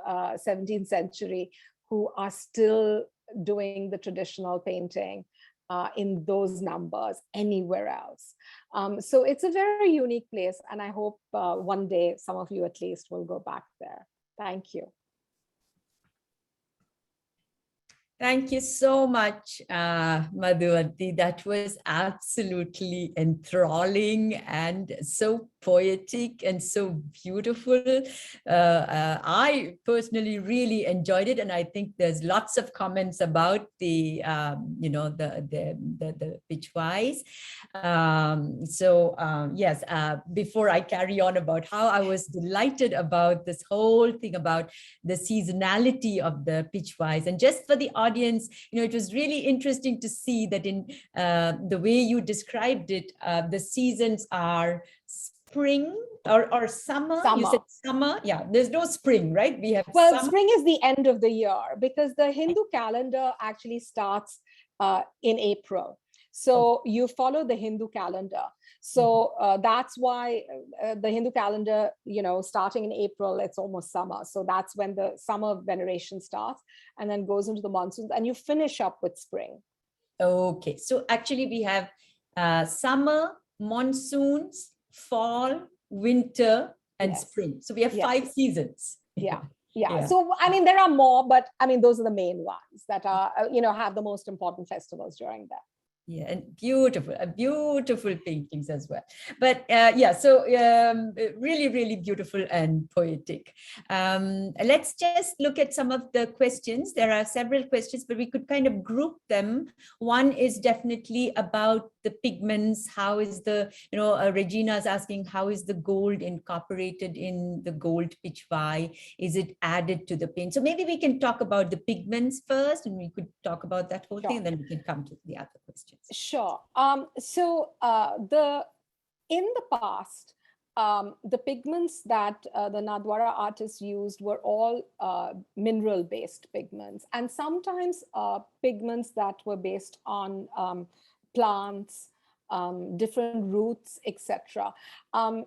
17th century, who are still doing the traditional painting in those numbers anywhere else. So it's a very unique place, and I hope one day some of you at least will go back there. Thank you. Thank you so much, Madhuvanti. That was absolutely enthralling and so poetic and so beautiful. I personally really enjoyed it, and I think there's lots of comments about the, you know, the Pichvais. Yes, before I carry on about how I was delighted about this whole thing about the seasonality of the Pichvais, and just for the audience, you know, it was really interesting to see that in the way you described it, the seasons are spring or summer. You said summer. Yeah, there's no spring, right? We have well, summer. Spring is the end of the year, because the Hindu calendar actually starts in April. So you follow the Hindu calendar. So that's why the Hindu calendar, you know, starting in April, it's almost summer. So that's when the summer veneration starts, and then goes into the monsoons, and you finish up with spring. Okay, so actually we have summer, monsoons, fall, winter, and spring. So we have 5 seasons. Yeah. So, I mean, there are more, but I mean, those are the main ones that are, you know, have the most important festivals during that. Yeah, and beautiful paintings as well. But yeah, so really, really beautiful and poetic. Let's just look at some of the questions. There are several questions, but we could kind of group them. One is definitely about the pigments. How is the, you know, Regina's asking, how is the gold incorporated in the gold Pichvai? Is it added to the paint? So maybe we can talk about the pigments first, and we could talk about that whole thing, and then we can come to the other questions. Sure. In the past, the pigments that the Nathdwara artists used were all mineral-based pigments, and sometimes pigments that were based on plants, different roots, etc.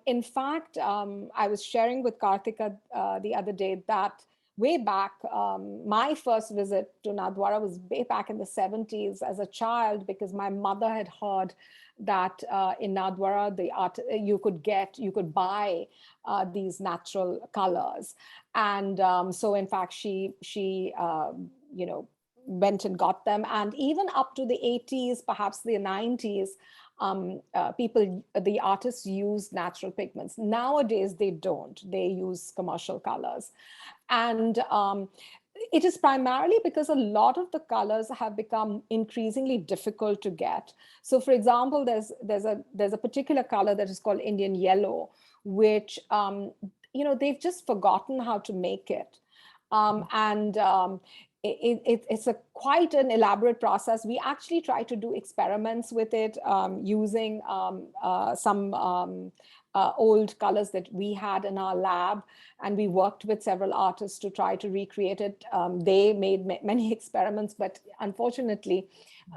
In fact, I was sharing with Karthika the other day that way back, my first visit to Nathdwara was way back in the 70s as a child, because my mother had heard that in Nathdwara, you could buy these natural colors. And so in fact, she you know, went and got them. And even up to the 80s, perhaps the 90s, the artists use natural pigments. Nowadays, they don't. They use commercial colors. And it is primarily because a lot of the colors have become increasingly difficult to get. So for example, there's a particular color that is called Indian yellow, which you know, they've just forgotten how to make it. it's a quite an elaborate process. We actually try to do experiments with it using some old colors that we had in our lab, and we worked with several artists to try to recreate it. They made many experiments, but unfortunately,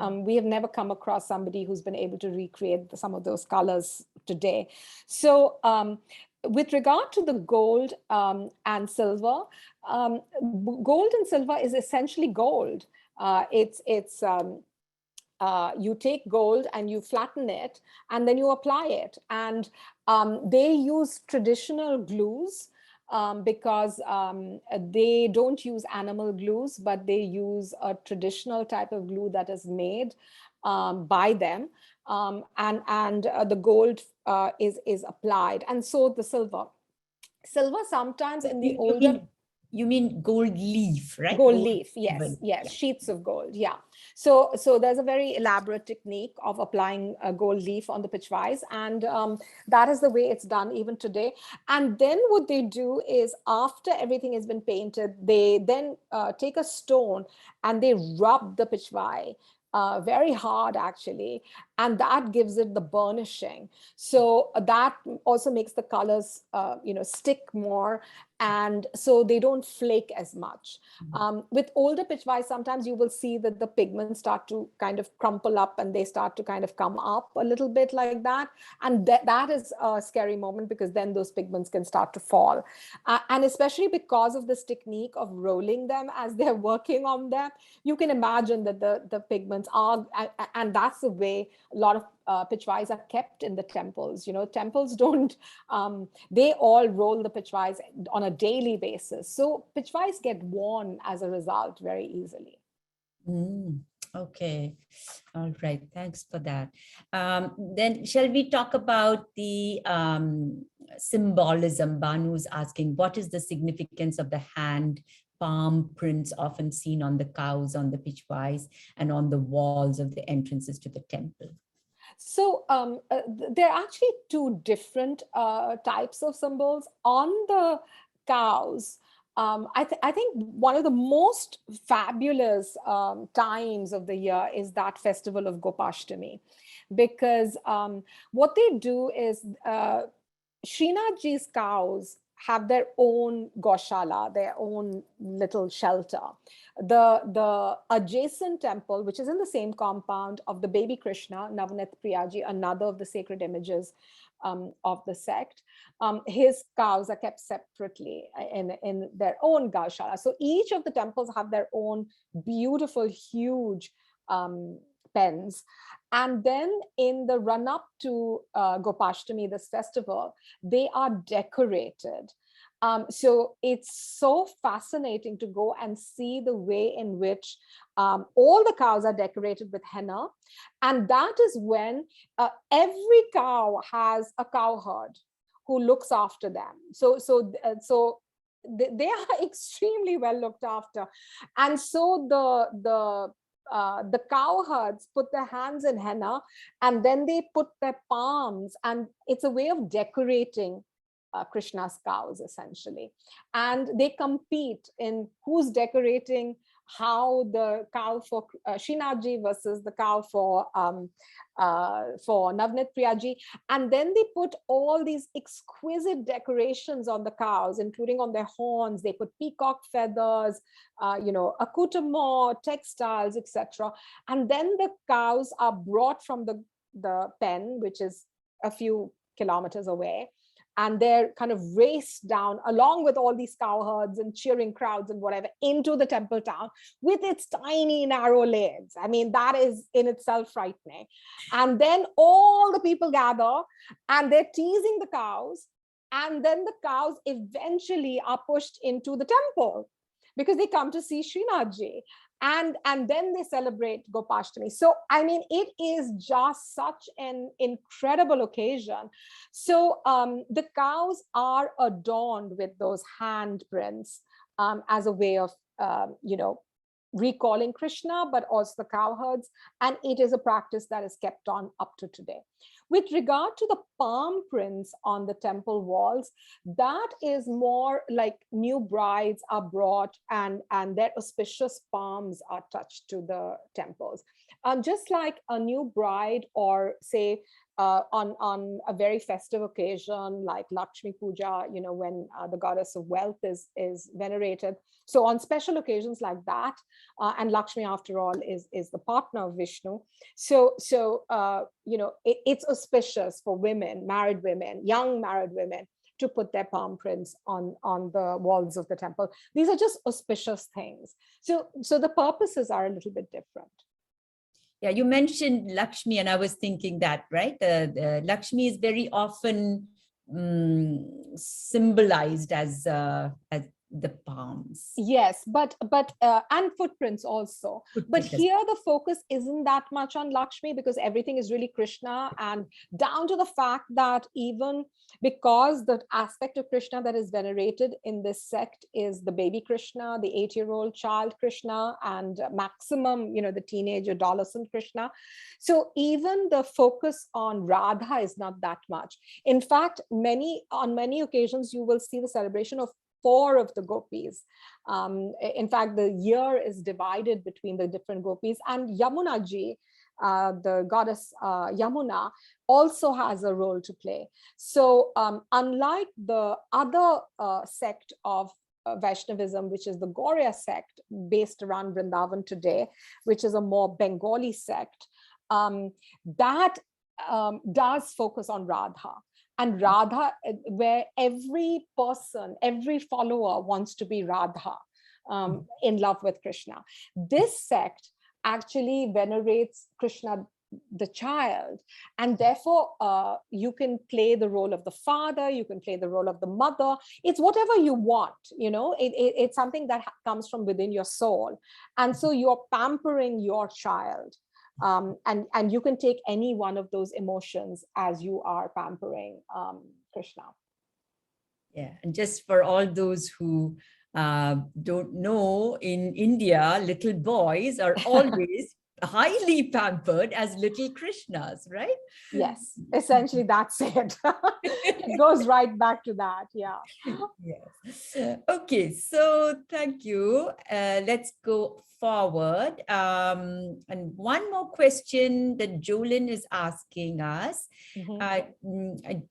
we have never come across somebody who's been able to recreate some of those colors today. So with regard to the gold and silver, gold and silver is essentially gold. You take gold and you flatten it and then you apply it. And they use traditional glues because they don't use animal glues, but they use a traditional type of glue that is made by them. The gold is applied, and so the silver. Silver sometimes in the older... You mean gold leaf, right? Gold leaf, yes, yes, yeah. Sheets of gold, yeah. So there's a very elaborate technique of applying a gold leaf on the Pichvais, and that is the way it's done even today. And then what they do is, after everything has been painted, they then take a stone and they rub the Pichvai very hard, actually, and that gives it the burnishing. So that also makes the colors stick more, and so they don't flake as much. With older Pichvais, sometimes you will see that the pigments start to kind of crumple up and they start to kind of come up a little bit like that. And that is a scary moment, because then those pigments can start to fall. And especially because of this technique of rolling them as they're working on them, you can imagine that the pigments are, and that's the way a lot of Pichvais are kept in the temples. Temples don't, they all roll the Pichvais on a daily basis. So Pichvais get worn as a result very easily. Okay. All right. Thanks for that. Then shall we talk about the symbolism? Banu's asking, what is the significance of the hand palm prints often seen on the cows, on the Pichvais, and on the walls of the entrances to the temple? So there are actually two different types of symbols. On the cows, I think one of the most fabulous times of the year is that festival of Gopashtami, because what they do is Srinathji's cows have their own goshala, their own little shelter. The adjacent temple, which is in the same compound of the baby Krishna, Navneth Priyaji, another of the sacred images of the sect, his cows are kept separately in their own goshala. So each of the temples have their own beautiful, huge pens. And then in the run-up to Gopashtami, this festival, they are decorated. So it's so fascinating to go and see the way in which all the cows are decorated with henna. And that is when every cow has a cowherd who looks after them. So they are extremely well looked after. And so the cowherds put their hands in henna, and then they put their palms, and it's a way of decorating Krishna's cows, essentially. And they compete in who's decorating how, the cow for Srinathji versus the cow for Navneth Priyaji. And then they put all these exquisite decorations on the cows, including on their horns. They put peacock feathers, accoutrement, textiles, etc. And then the cows are brought from the pen, which is a few kilometers away, and they're kind of raced down along with all these cowherds and cheering crowds and whatever into the temple town with its tiny narrow lanes. I mean, that is in itself frightening. And then all the people gather and they're teasing the cows, and then the cows eventually are pushed into the temple because they come to see Srinathji. And then they celebrate Gopashtami. So, I mean, it is just such an incredible occasion. So the cows are adorned with those handprints as a way of, recalling Krishna, but also the cowherds. And it is a practice that is kept on up to today. With regard to the palm prints on the temple walls, that is more like new brides are brought and their auspicious palms are touched to the temples. Just like a new bride, or say on a very festive occasion like Lakshmi Puja, when the goddess of wealth is venerated. So on special occasions like that, and Lakshmi, after all, is the partner of Vishnu. So it's auspicious for women, married women, young married women, to put their palm prints on the walls of the temple. These are just auspicious things. So the purposes are a little bit different. Yeah, you mentioned Lakshmi, and I was thinking that, right? The Lakshmi is very often symbolized as the palms. Yes, but and footprints also. But here the focus isn't that much on Lakshmi, because everything is really Krishna, and down to the fact that even because the aspect of Krishna that is venerated in this sect is the baby Krishna, the 8-year-old child Krishna, and maximum, the teenage adolescent Krishna. So even the focus on Radha is not that much. In fact, on many occasions, you will see the celebration of 4 of the gopis. In fact, the year is divided between the different gopis, and Yamuna ji, the goddess Yamuna, also has a role to play. So unlike the other sect of Vaishnavism, which is the Gauriya sect based around Vrindavan today, which is a more Bengali sect, that does focus on Radha. And Radha, where every person, every follower wants to be Radha, in love with Krishna. This sect actually venerates Krishna, the child, and therefore you can play the role of the father, you can play the role of the mother. It's whatever you want, it's something that comes from within your soul. And so you're pampering your child. And you can take any one of those emotions as you are pampering Krishna. Yeah, and just for all those who don't know, in India, little boys are always highly pampered as little Krishnas, right? Yes, essentially that's it. It goes right back to that. Yeah. Yes. Okay, so thank you. Let's go forward. And one more question that Jolyn is asking us. I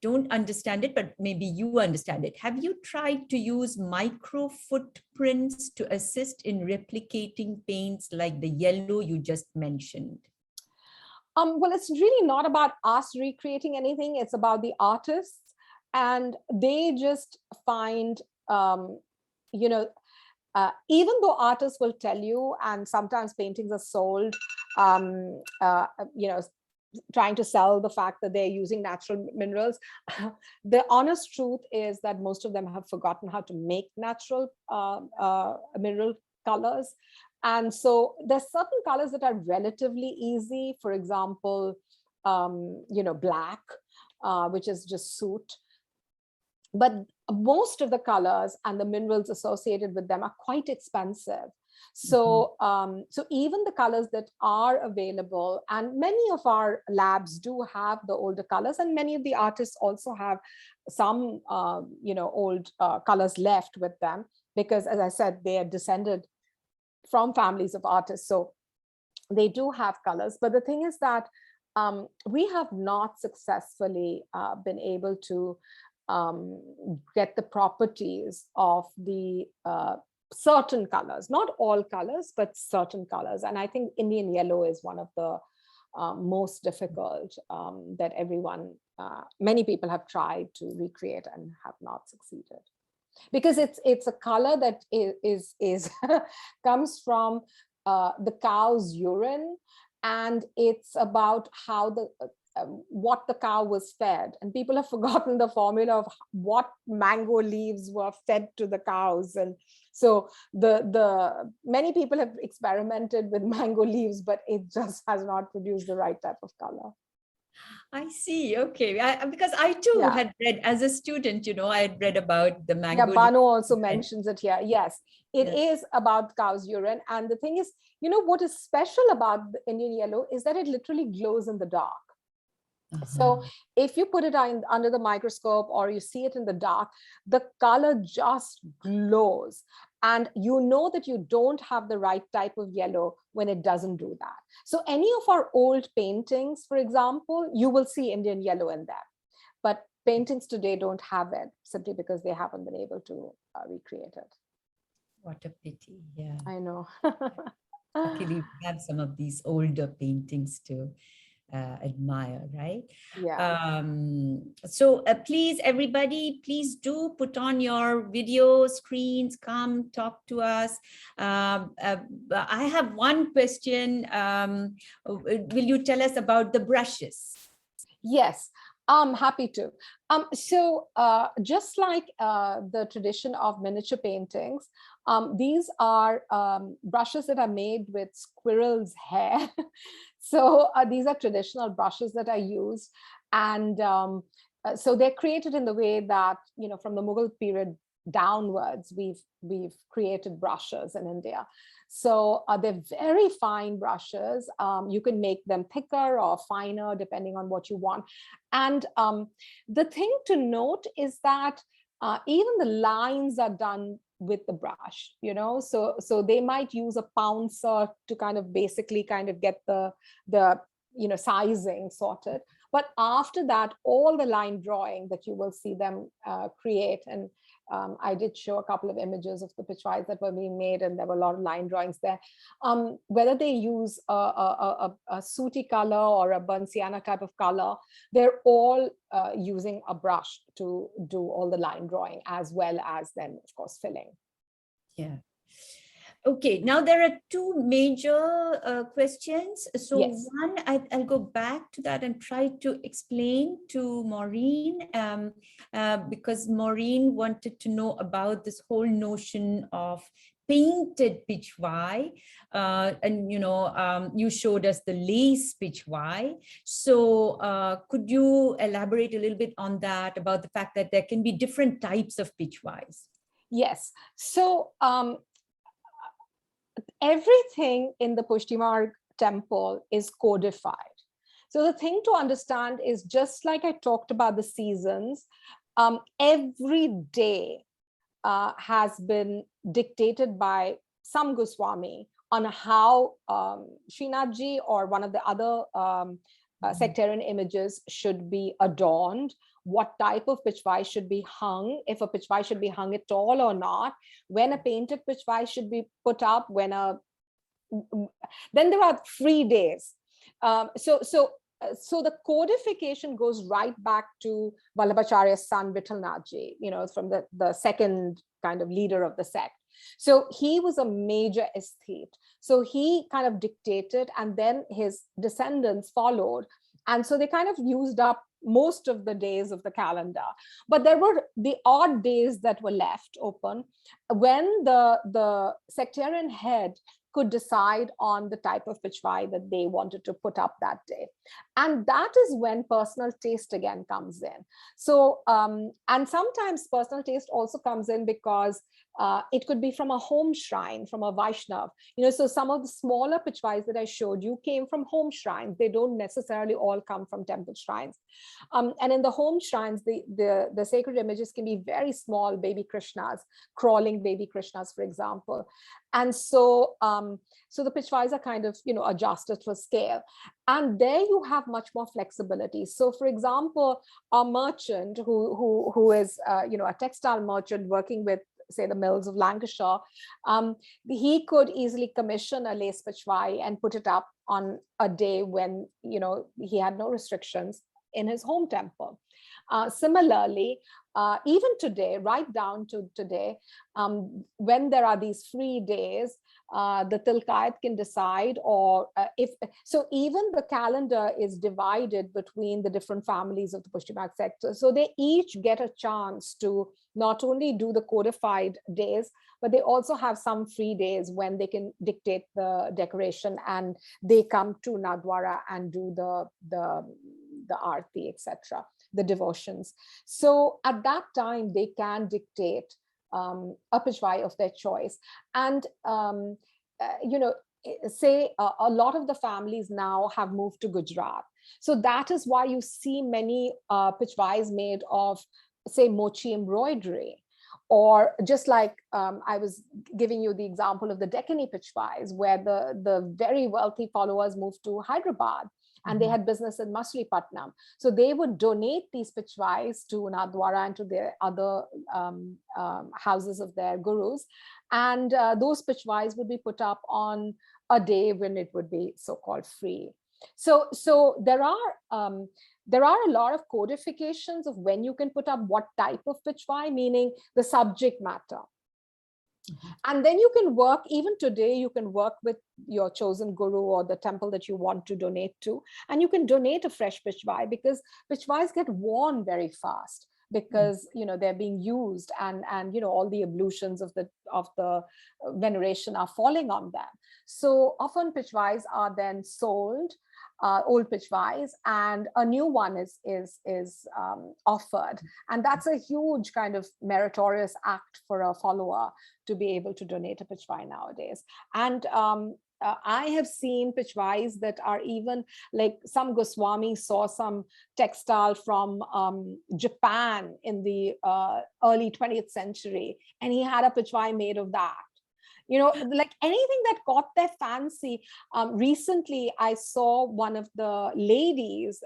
don't understand it, but maybe you understand it. Have you tried to use micro footprints to assist in replicating paints like the yellow you just mentioned? Well, it's really not about us recreating anything. It's about the artists. And they just find, even though artists will tell you, and sometimes paintings are sold, trying to sell the fact that they're using natural minerals. The honest truth is that most of them have forgotten how to make natural mineral colors. And so there's certain colors that are relatively easy. For example, black, which is just soot. But most of the colors and the minerals associated with them are quite expensive. So, so even the colors that are available, and many of our labs do have the older colors, and many of the artists also have some, old colors left with them, because, as I said, they are descended from families of artists. So they do have colors. But the thing is that we have not successfully been able to get the properties of the certain colors, not all colors, but certain colors. And I think Indian yellow is one of the most difficult that many people have tried to recreate and have not succeeded. Because it's a color that is comes from the cow's urine, and it's about how what the cow was fed, and people have forgotten the formula of what mango leaves were fed to the cows. And so the many people have experimented with mango leaves, but it just has not produced the right type of color. I see. Okay. Because I too had read as a student, I had read about the mango. Yeah, Banu also mentions it here. Yes, it is about cow's urine. And the thing is, what is special about the Indian yellow is that it literally glows in the dark. So if you put it under the microscope or you see it in the dark, the color just glows. And you know that you don't have the right type of yellow when it doesn't do that. So any of our old paintings, for example, you will see Indian yellow in them. But paintings today don't have it simply because they haven't been able to recreate it. What a pity. Yeah. I know. Luckily, we have some of these older paintings to admire, right? Yeah. So please, everybody, please do put on your video screens, come talk to us. I have one question. Will you tell us about the brushes? Yes, I'm happy to. So just like the tradition of miniature paintings, these are brushes that are made with squirrel's hair. So these are traditional brushes that are used. And so they're created in the way that, you know, from the Mughal period downwards, we've created brushes in India. So they're very fine brushes. You can make them thicker or finer depending on what you want. And the thing to note is that even the lines are done with the brush, you know, so they might use a pouncer to kind of basically kind of get the you know, sizing sorted. But after that, all the line drawing that you will see them create, and I did show a couple of images of the Pichvais that were being made, and there were a lot of line drawings there. Whether they use a sooty color or a burnt sienna type of color, they're all using a brush to do all the line drawing, as well as then, of course, filling. Yeah. Okay, now there are two major questions. So Yes. one, I'll go back to that and try to explain to Maureen, because Maureen wanted to know about this whole notion of painted Pichvai, and you know, you showed us the lace Pichvai. So could you elaborate a little bit on that, about the fact that there can be different types of Pichvais? Yes. So everything in the Pushtimarg temple is codified. So the thing to understand is, just like I talked about the seasons, every day has been dictated by some Goswami on how Srinathji or one of the other sectarian images should be adorned, what type of Pichvai should be hung, if a Pichvai should be hung at all or not, when a painted Pichvai should be put up, then there are 3 days. So the codification goes right back to Vallabhacharya's son, Vithalnathji, you know, from the second kind of leader of the sect. So he was a major aesthete. So he kind of dictated, and then his descendants followed. And so they kind of used up most of the days of the calendar. But there were the odd days that were left open when the sectarian head could decide on the type of Pichvai that they wanted to put up that day. And that is when personal taste again comes in. So, and sometimes personal taste also comes in because it could be from a home shrine, from a Vaishnav. You know, so some of the smaller Pichvais that I showed you came from home shrines. They don't necessarily all come from temple shrines. And in the home shrines, the sacred images can be very small baby Krishnas, crawling baby Krishnas, for example. And so, so the Pichvais are kind of, you know, adjusted for scale. And there you have much more flexibility. So, for example, a merchant who is, you know, a textile merchant working with, say, the mills of Lancashire, he could easily commission a lace Pichvai and put it up on a day when, you know, he had no restrictions in his home temple. Similarly, even today, right down to today, when there are these free days, the Tilkayat can decide, or if so, even the calendar is divided between the different families of the Pushtimarg sector. So they each get a chance to not only do the codified days, but they also have some free days when they can dictate the decoration, and they come to Nathdwara and do the arti, etc., the devotions. So at that time, they can dictate a Pichvai of their choice. And, you know, say a lot of the families now have moved to Gujarat. So that is why you see many Pichvais made of, say, mochi embroidery. Or just like I was giving you the example of the Deccani Pichvais, where the very wealthy followers moved to Hyderabad and they had business in Machilipatnam. So they would donate these Pichvais to Nathdwara and to their other houses of their gurus. And those Pichvais would be put up on a day when it would be so-called free. So there are a lot of codifications of when you can put up what type of Pichvai, meaning the subject matter. And then you can work, even today, you can work with your chosen guru or the temple that you want to donate to, and you can donate a fresh Pichvai, because Pichvais get worn very fast, because they're being used, and all the ablutions of the veneration are falling on them. So often Pichvais are then sold, old Pichvais, and a new one is offered, and that's a huge kind of meritorious act for a follower to be able to donate a Pichvai nowadays. And I have seen Pichvais that are even like, some Goswami saw some textile from Japan in the early 20th century, and he had a Pichvai made of that. Like anything that caught their fancy. Recently, I saw one of the ladies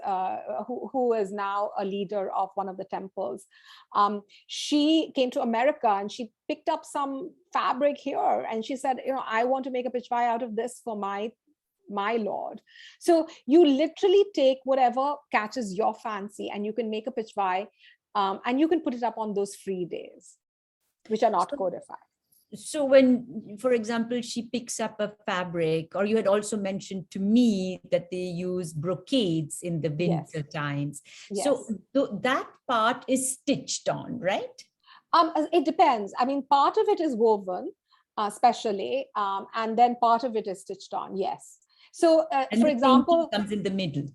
who is now a leader of one of the temples. She came to America and she picked up some fabric here, and she said, I want to make a Pichvai out of this for my lord. So you literally take whatever catches your fancy, and you can make a Pichvai, and you can put it up on those free days, which are not codified. So when, for example, she picks up a fabric, or you had also mentioned to me that they use brocades in the winter times. Yes. So that part is stitched on, right? It depends. I mean, part of it is woven, especially, and then part of it is stitched on. Yes. So, for example, comes in the middle.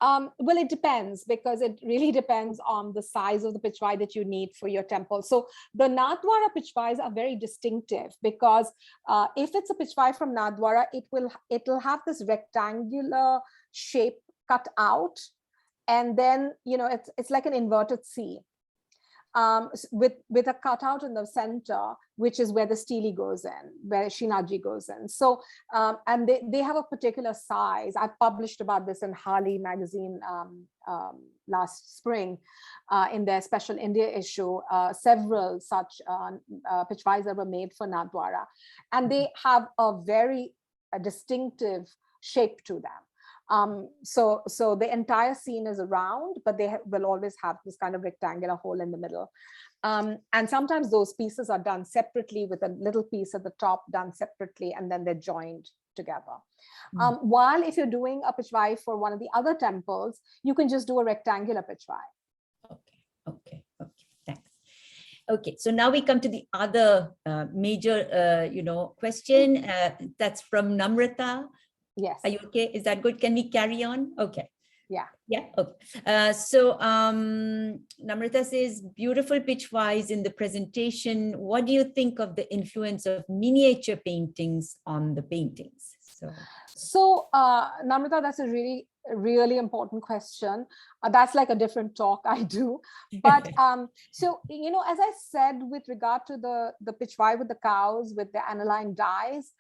Well, it depends, because it really depends on the size of the Pichvai that you need for your temple. So the Nathdwara Pichvais are very distinctive, because if it's a Pichvai from Nathdwara, it'll have this rectangular shape cut out, and then it's like an inverted C. With a cutout in the center, which is where the steely goes in, where Shinaji goes in. So, and they have a particular size. I published about this in Harley magazine last spring in their special India issue, several such Pichvais that were made for Nathdwara. And they have a very distinctive shape to them. So the entire scene is round, but they will always have this kind of rectangular hole in the middle. And sometimes those pieces are done separately, with a little piece at the top done separately, and then they're joined together. While if you're doing a Pichvai for one of the other temples, you can just do a rectangular Pichvai. Okay, thanks. Okay, so now we come to the other major, question. That's from Namrata. Yes. Are you okay? Is that good? Can we carry on? Okay. Yeah. Okay. So Namrata says, beautiful Pichvais in the presentation. What do you think of the influence of miniature paintings on the paintings? So Namrata, that's a really important question. That's like a different talk I do. But so, as I said, with regard to the Pichvai with the cows, with the aniline dyes,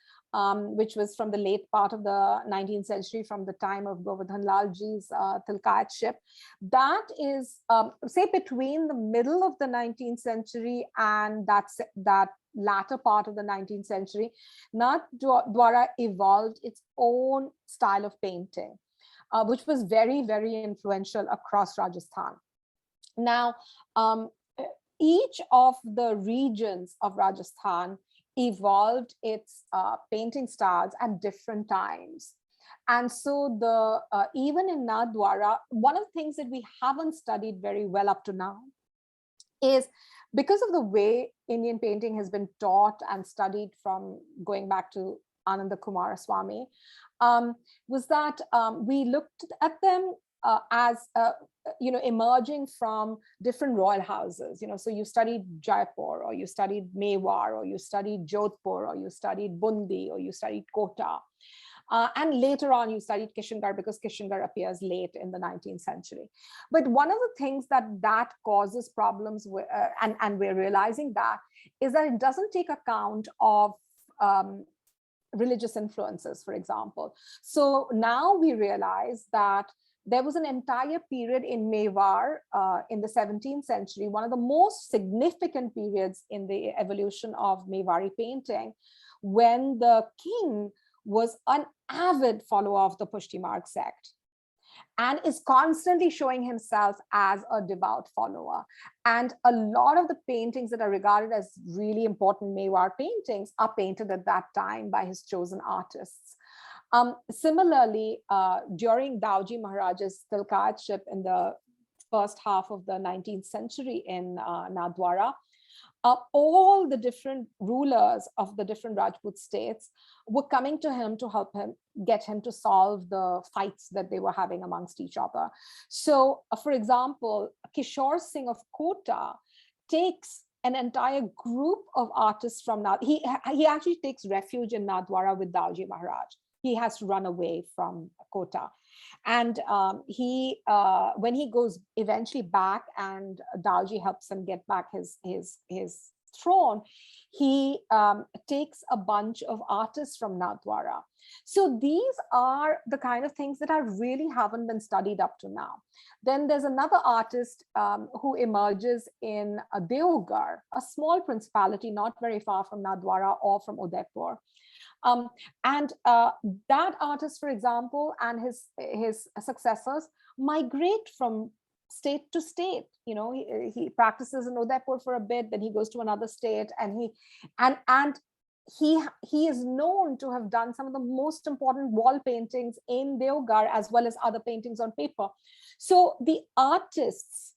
which was from the late part of the 19th century, from the time of Govardhan Lalji's Tilkayat ship. That is, say, between the middle of the 19th century and that latter part of the 19th century, Nathdwara evolved its own style of painting, which was very, very influential across Rajasthan. Now, each of the regions of Rajasthan evolved its painting styles at different times. And so even in Nathdwara, one of the things that we haven't studied very well up to now is, because of the way Indian painting has been taught and studied from going back to Ananda Kumaraswamy, was that we looked at them as emerging from different royal houses. So you studied Jaipur, or you studied Mewar, or you studied Jodhpur, or you studied Bundi, or you studied Kota. And later on, you studied Kishangarh because Kishangarh appears late in the 19th century. But one of the things that causes problems with, and we're realizing that, is that it doesn't take account of religious influences, for example. So now we realize that there was an entire period in Mewar in the 17th century, one of the most significant periods in the evolution of Mewari painting, when the king was an avid follower of the Pushti Marg sect and is constantly showing himself as a devout follower. And a lot of the paintings that are regarded as really important Mewar paintings are painted at that time by his chosen artists. Similarly, during Dauji Maharaj's Tilkayatship in the first half of the 19th century in Nathdwara, all the different rulers of the different Rajput states were coming to him to help him, get him to solve the fights that they were having amongst each other. So, for example, Kishore Singh of Kota takes an entire group of artists from he actually takes refuge in Nathdwara with Dauji Maharaj. He has to run away from Kota. And when he goes eventually back and Dauji helps him get back his throne, he takes a bunch of artists from Nathdwara. So these are the kind of things that really haven't been studied up to now. Then there's another artist who emerges in Deoghar, a small principality not very far from Nathdwara or from Udaipur. That artist, for example, and his successors migrate from state to state. You know, he practices in Udaipur for a bit, then he goes to another state, and he is known to have done some of the most important wall paintings in Deoghar, as well as other paintings on paper. So the artists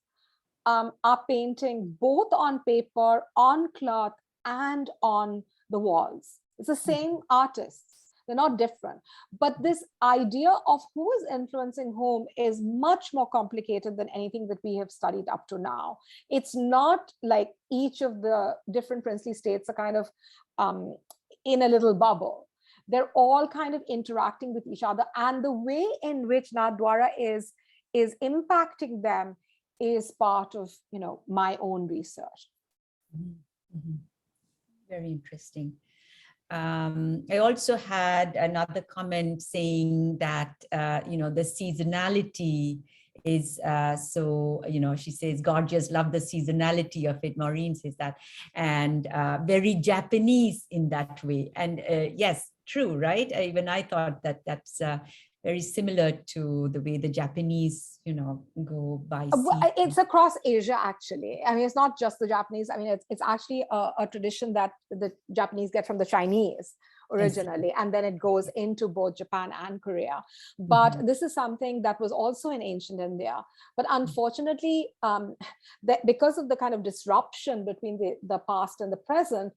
are painting both on paper, on cloth, and on the walls. It's the same artists. They're not different. But this idea of who is influencing whom is much more complicated than anything that we have studied up to now. It's not like each of the different princely states are kind of in a little bubble. They're all kind of interacting with each other. And the way in which Nathdwara is impacting them is part of, you know, my own research. Mm-hmm. Very interesting. I also had another comment saying that, you know, the seasonality is so, you know, she says, gorgeous, love the seasonality of it. Maureen says that, and very Japanese in that way. And yes, true, right? Even I thought that that's very similar to the way the Japanese, you know, go by sea. It's across Asia, actually. I mean, it's not just the Japanese. I mean, it's actually a tradition that the Japanese get from the Chinese originally, and then it goes into both Japan and Korea. But this is something that was also in ancient India. But unfortunately, because of the kind of disruption between the past and the present,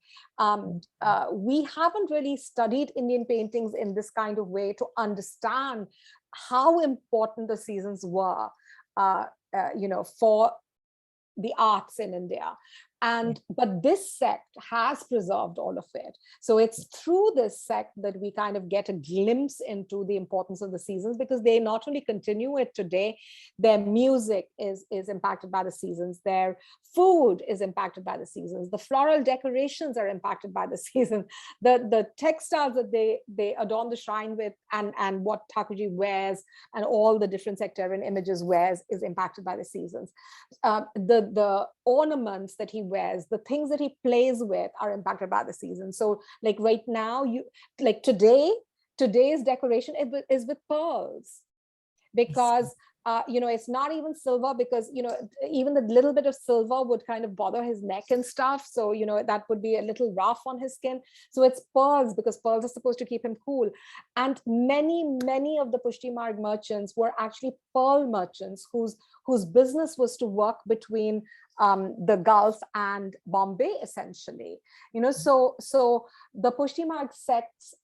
we haven't really studied Indian paintings in this kind of way to understand how important the seasons were, you know, for the arts in India. But this sect has preserved all of it. So it's through this sect that we kind of get a glimpse into the importance of the seasons, because they not only continue it today, their music is impacted by the seasons, their food is impacted by the seasons, the floral decorations are impacted by the season, the textiles that they adorn the shrine with, and what Thakurji wears and all the different sectarian images wears is impacted by the seasons. The ornaments that he wears, the things that he plays with are impacted by the season. So like right now, today's decoration is with pearls, because you know, it's not even silver, because, you know, even the little bit of silver would kind of bother his neck and stuff. So, you know, that would be a little rough on his skin. So it's pearls, because pearls are supposed to keep him cool. And many of the Pushti Marg merchants were actually pearl merchants whose business was to work between the Gulf and Bombay, essentially. You know, so the Pushti Marg sects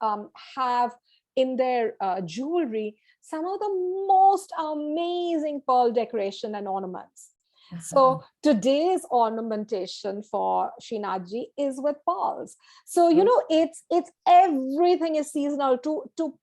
have in their jewelry some of the most amazing pearl decoration and ornaments. So today's ornamentation for Srinathji is with pearls. So, you know, it's everything is seasonal to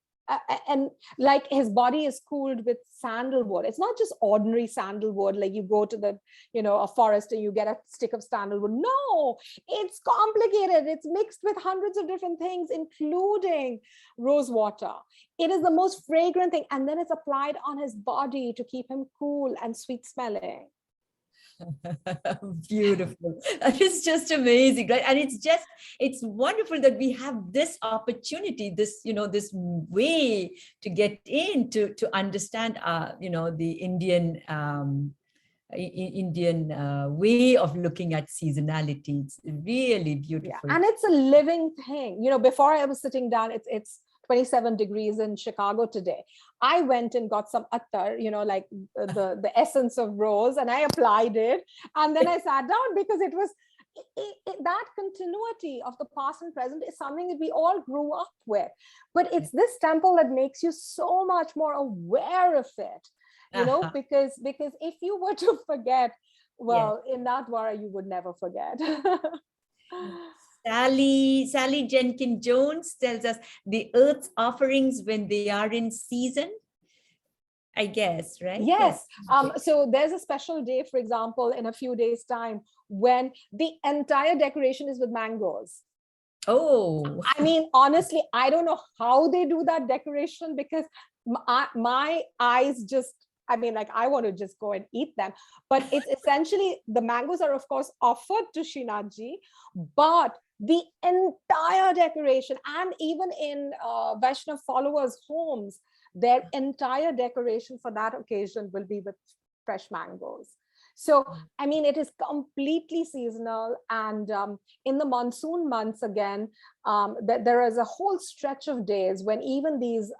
and like his body is cooled with sandalwood. It's not just ordinary sandalwood, like you go to the, a forest and you get a stick of sandalwood. No, it's complicated. It's mixed with hundreds of different things, including rose water. It is the most fragrant thing. And then it's applied on his body to keep him cool and sweet smelling. Beautiful. That is just amazing, right? And it's wonderful that we have this opportunity, this way to get in to understand the Indian way of looking at seasonality. It's really beautiful. Yeah. And it's a living thing. Before I was sitting down, it's 27 degrees in Chicago today. I went and got some attar, like the essence of rose, and I applied it. And then I sat down because it was that continuity of the past and present is something that we all grew up with. But it's this temple that makes you so much more aware of it, because if you were to forget, well, in Nathdwara, you would never forget. Sally Jenkins Jones tells us the earth's offerings when they are in season, I guess, right? Yes. So there's a special day, for example, in a few days' time, when the entire decoration is with mangoes. Oh, I mean, honestly, I don't know how they do that decoration, because my eyes just, I want to just go and eat them. But it's essentially, the mangoes are, of course, offered to Srinathji, but the entire decoration, and even in Vaishnav followers' homes, their entire decoration for that occasion will be with fresh mangoes. So, it is completely seasonal. And in the monsoon months, again, there is a whole stretch of days when even these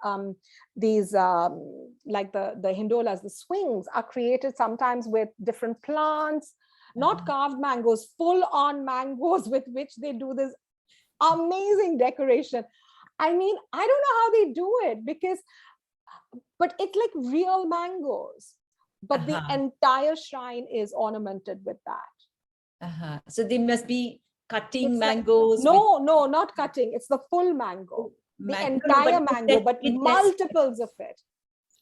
like the hindolas, the swings, are created sometimes with different plants, not carved mangoes, full on mangoes with which they do this amazing decoration. I don't know how they do it, but it's like real mangoes. But the entire shrine is ornamented with that. So they must be cutting mangoes. No, not cutting. It's the full mango. The entire mango, but multiples of it.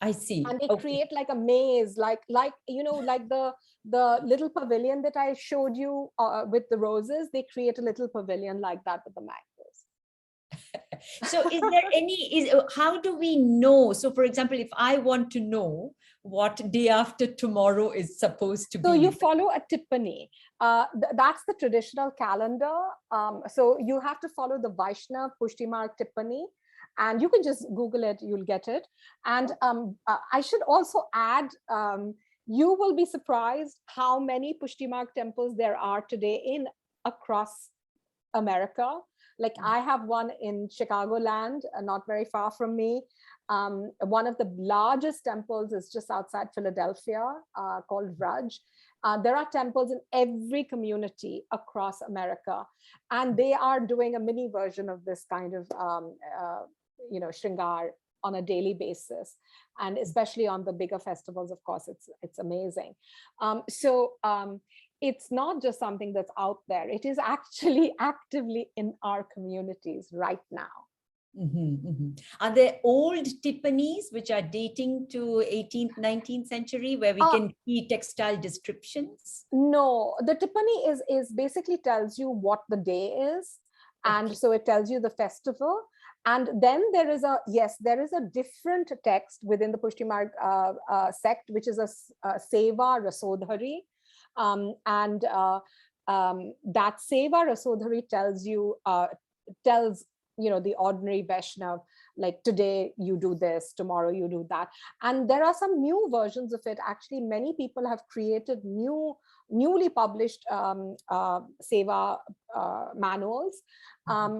I see. And they create like a maze, like the little pavilion that I showed you with the roses. They create a little pavilion like that with the mangoes. So is there how do we know? So for example, if I want to know what day after tomorrow is supposed to be. So you follow a tippani. That's the traditional calendar. So you have to follow the Vaishnav Pushti Mark tippani. And you can just Google it, you'll get it. And I should also add, you will be surprised how many Pushti Mark temples there are today across America. Like I have one in Chicagoland, not very far from me. One of the largest temples is just outside Philadelphia, called Raj. There are temples in every community across America, and they are doing a mini version of this kind of Shringar on a daily basis, and especially on the bigger festivals. Of course, it's amazing. It's not just something that's out there. It is actually actively in our communities right now. Are there old tippanis which are dating to 18th, 19th century where we can see textile descriptions? No, the tippani is basically tells you what the day is. And so it tells you the festival. And then there is a different text within the Pushti Marg sect, which is a Seva Rasodhari. That Seva Rasodhari tells the ordinary Vaishnav, like today you do this, tomorrow you do that. And there are some new versions of it. Actually, many people have created newly published Seva manuals,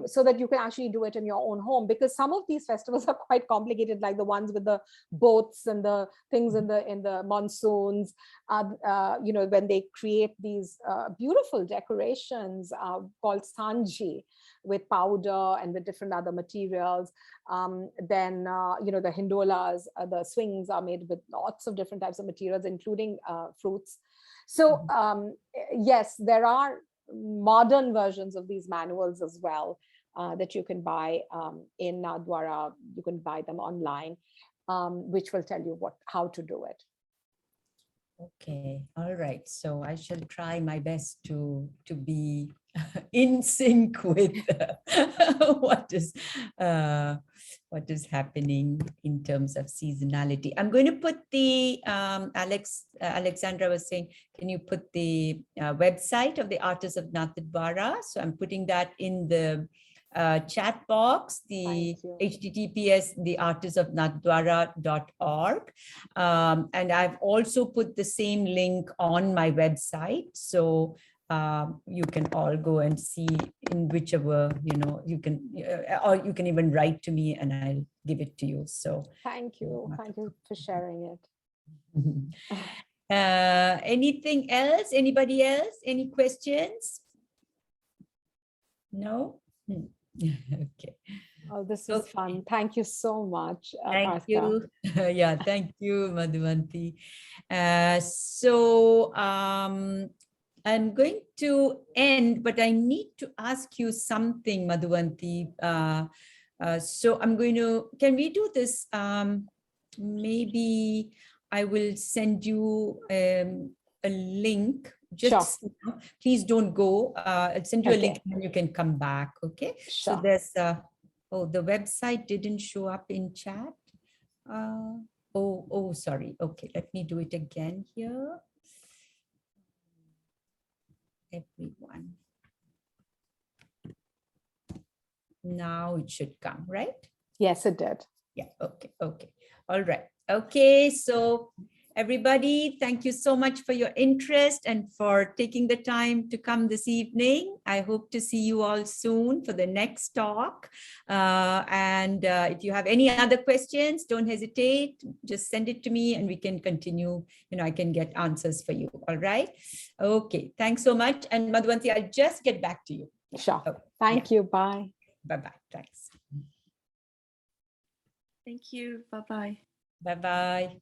so that you can actually do it in your own home, because some of these festivals are quite complicated, like the ones with the boats and the things in the monsoons, when they create these beautiful decorations called sanji, with powder and with different other materials. Then the hindolas, the swings are made with lots of different types of materials, including fruits. So yes, there are modern versions of these manuals as well, that you can buy in Nathdwara. You can buy them online, which will tell you how to do it. Okay, all right. So I shall try my best to be in sync with what is happening in terms of seasonality. I'm going to put the Alexandra was saying, can you put the website of the Artists of Nathdwara? So I'm putting that in the chat box, the https theartistsofnathdwara.org, and I've also put the same link on my website, so you can all go and see in whichever you can, or you can even write to me and I'll give it to you. So thank you for sharing it. Anything else? Anybody else? Any questions? No. Okay. Oh, this was fun. Thank you so much. Thank Partha. you. Yeah, thank you, Madhuvanti. So I'm going to end, but I need to ask you something, Madhuvanti. So I'm going to, can we do this? Maybe I will send you a link. Just sure. Please don't go. I'll send you a link and you can come back. Okay. Sure. So there's oh, the website didn't show up in chat. Oh, sorry. Okay, let me do it again here. Everyone. Now it should come, right? Yes, it did. Yeah, okay. All right. Okay, so everybody, thank you so much for your interest and for taking the time to come this evening. I hope to see you all soon for the next talk. And if you have any other questions, don't hesitate. Just send it to me and we can continue. I can get answers for you. All right. Okay. Thanks so much. And Madhuvanti, I'll just get back to you. Sure. Okay. Thank you. Bye. Bye-bye. Thanks. Thank you. Bye-bye. Bye-bye.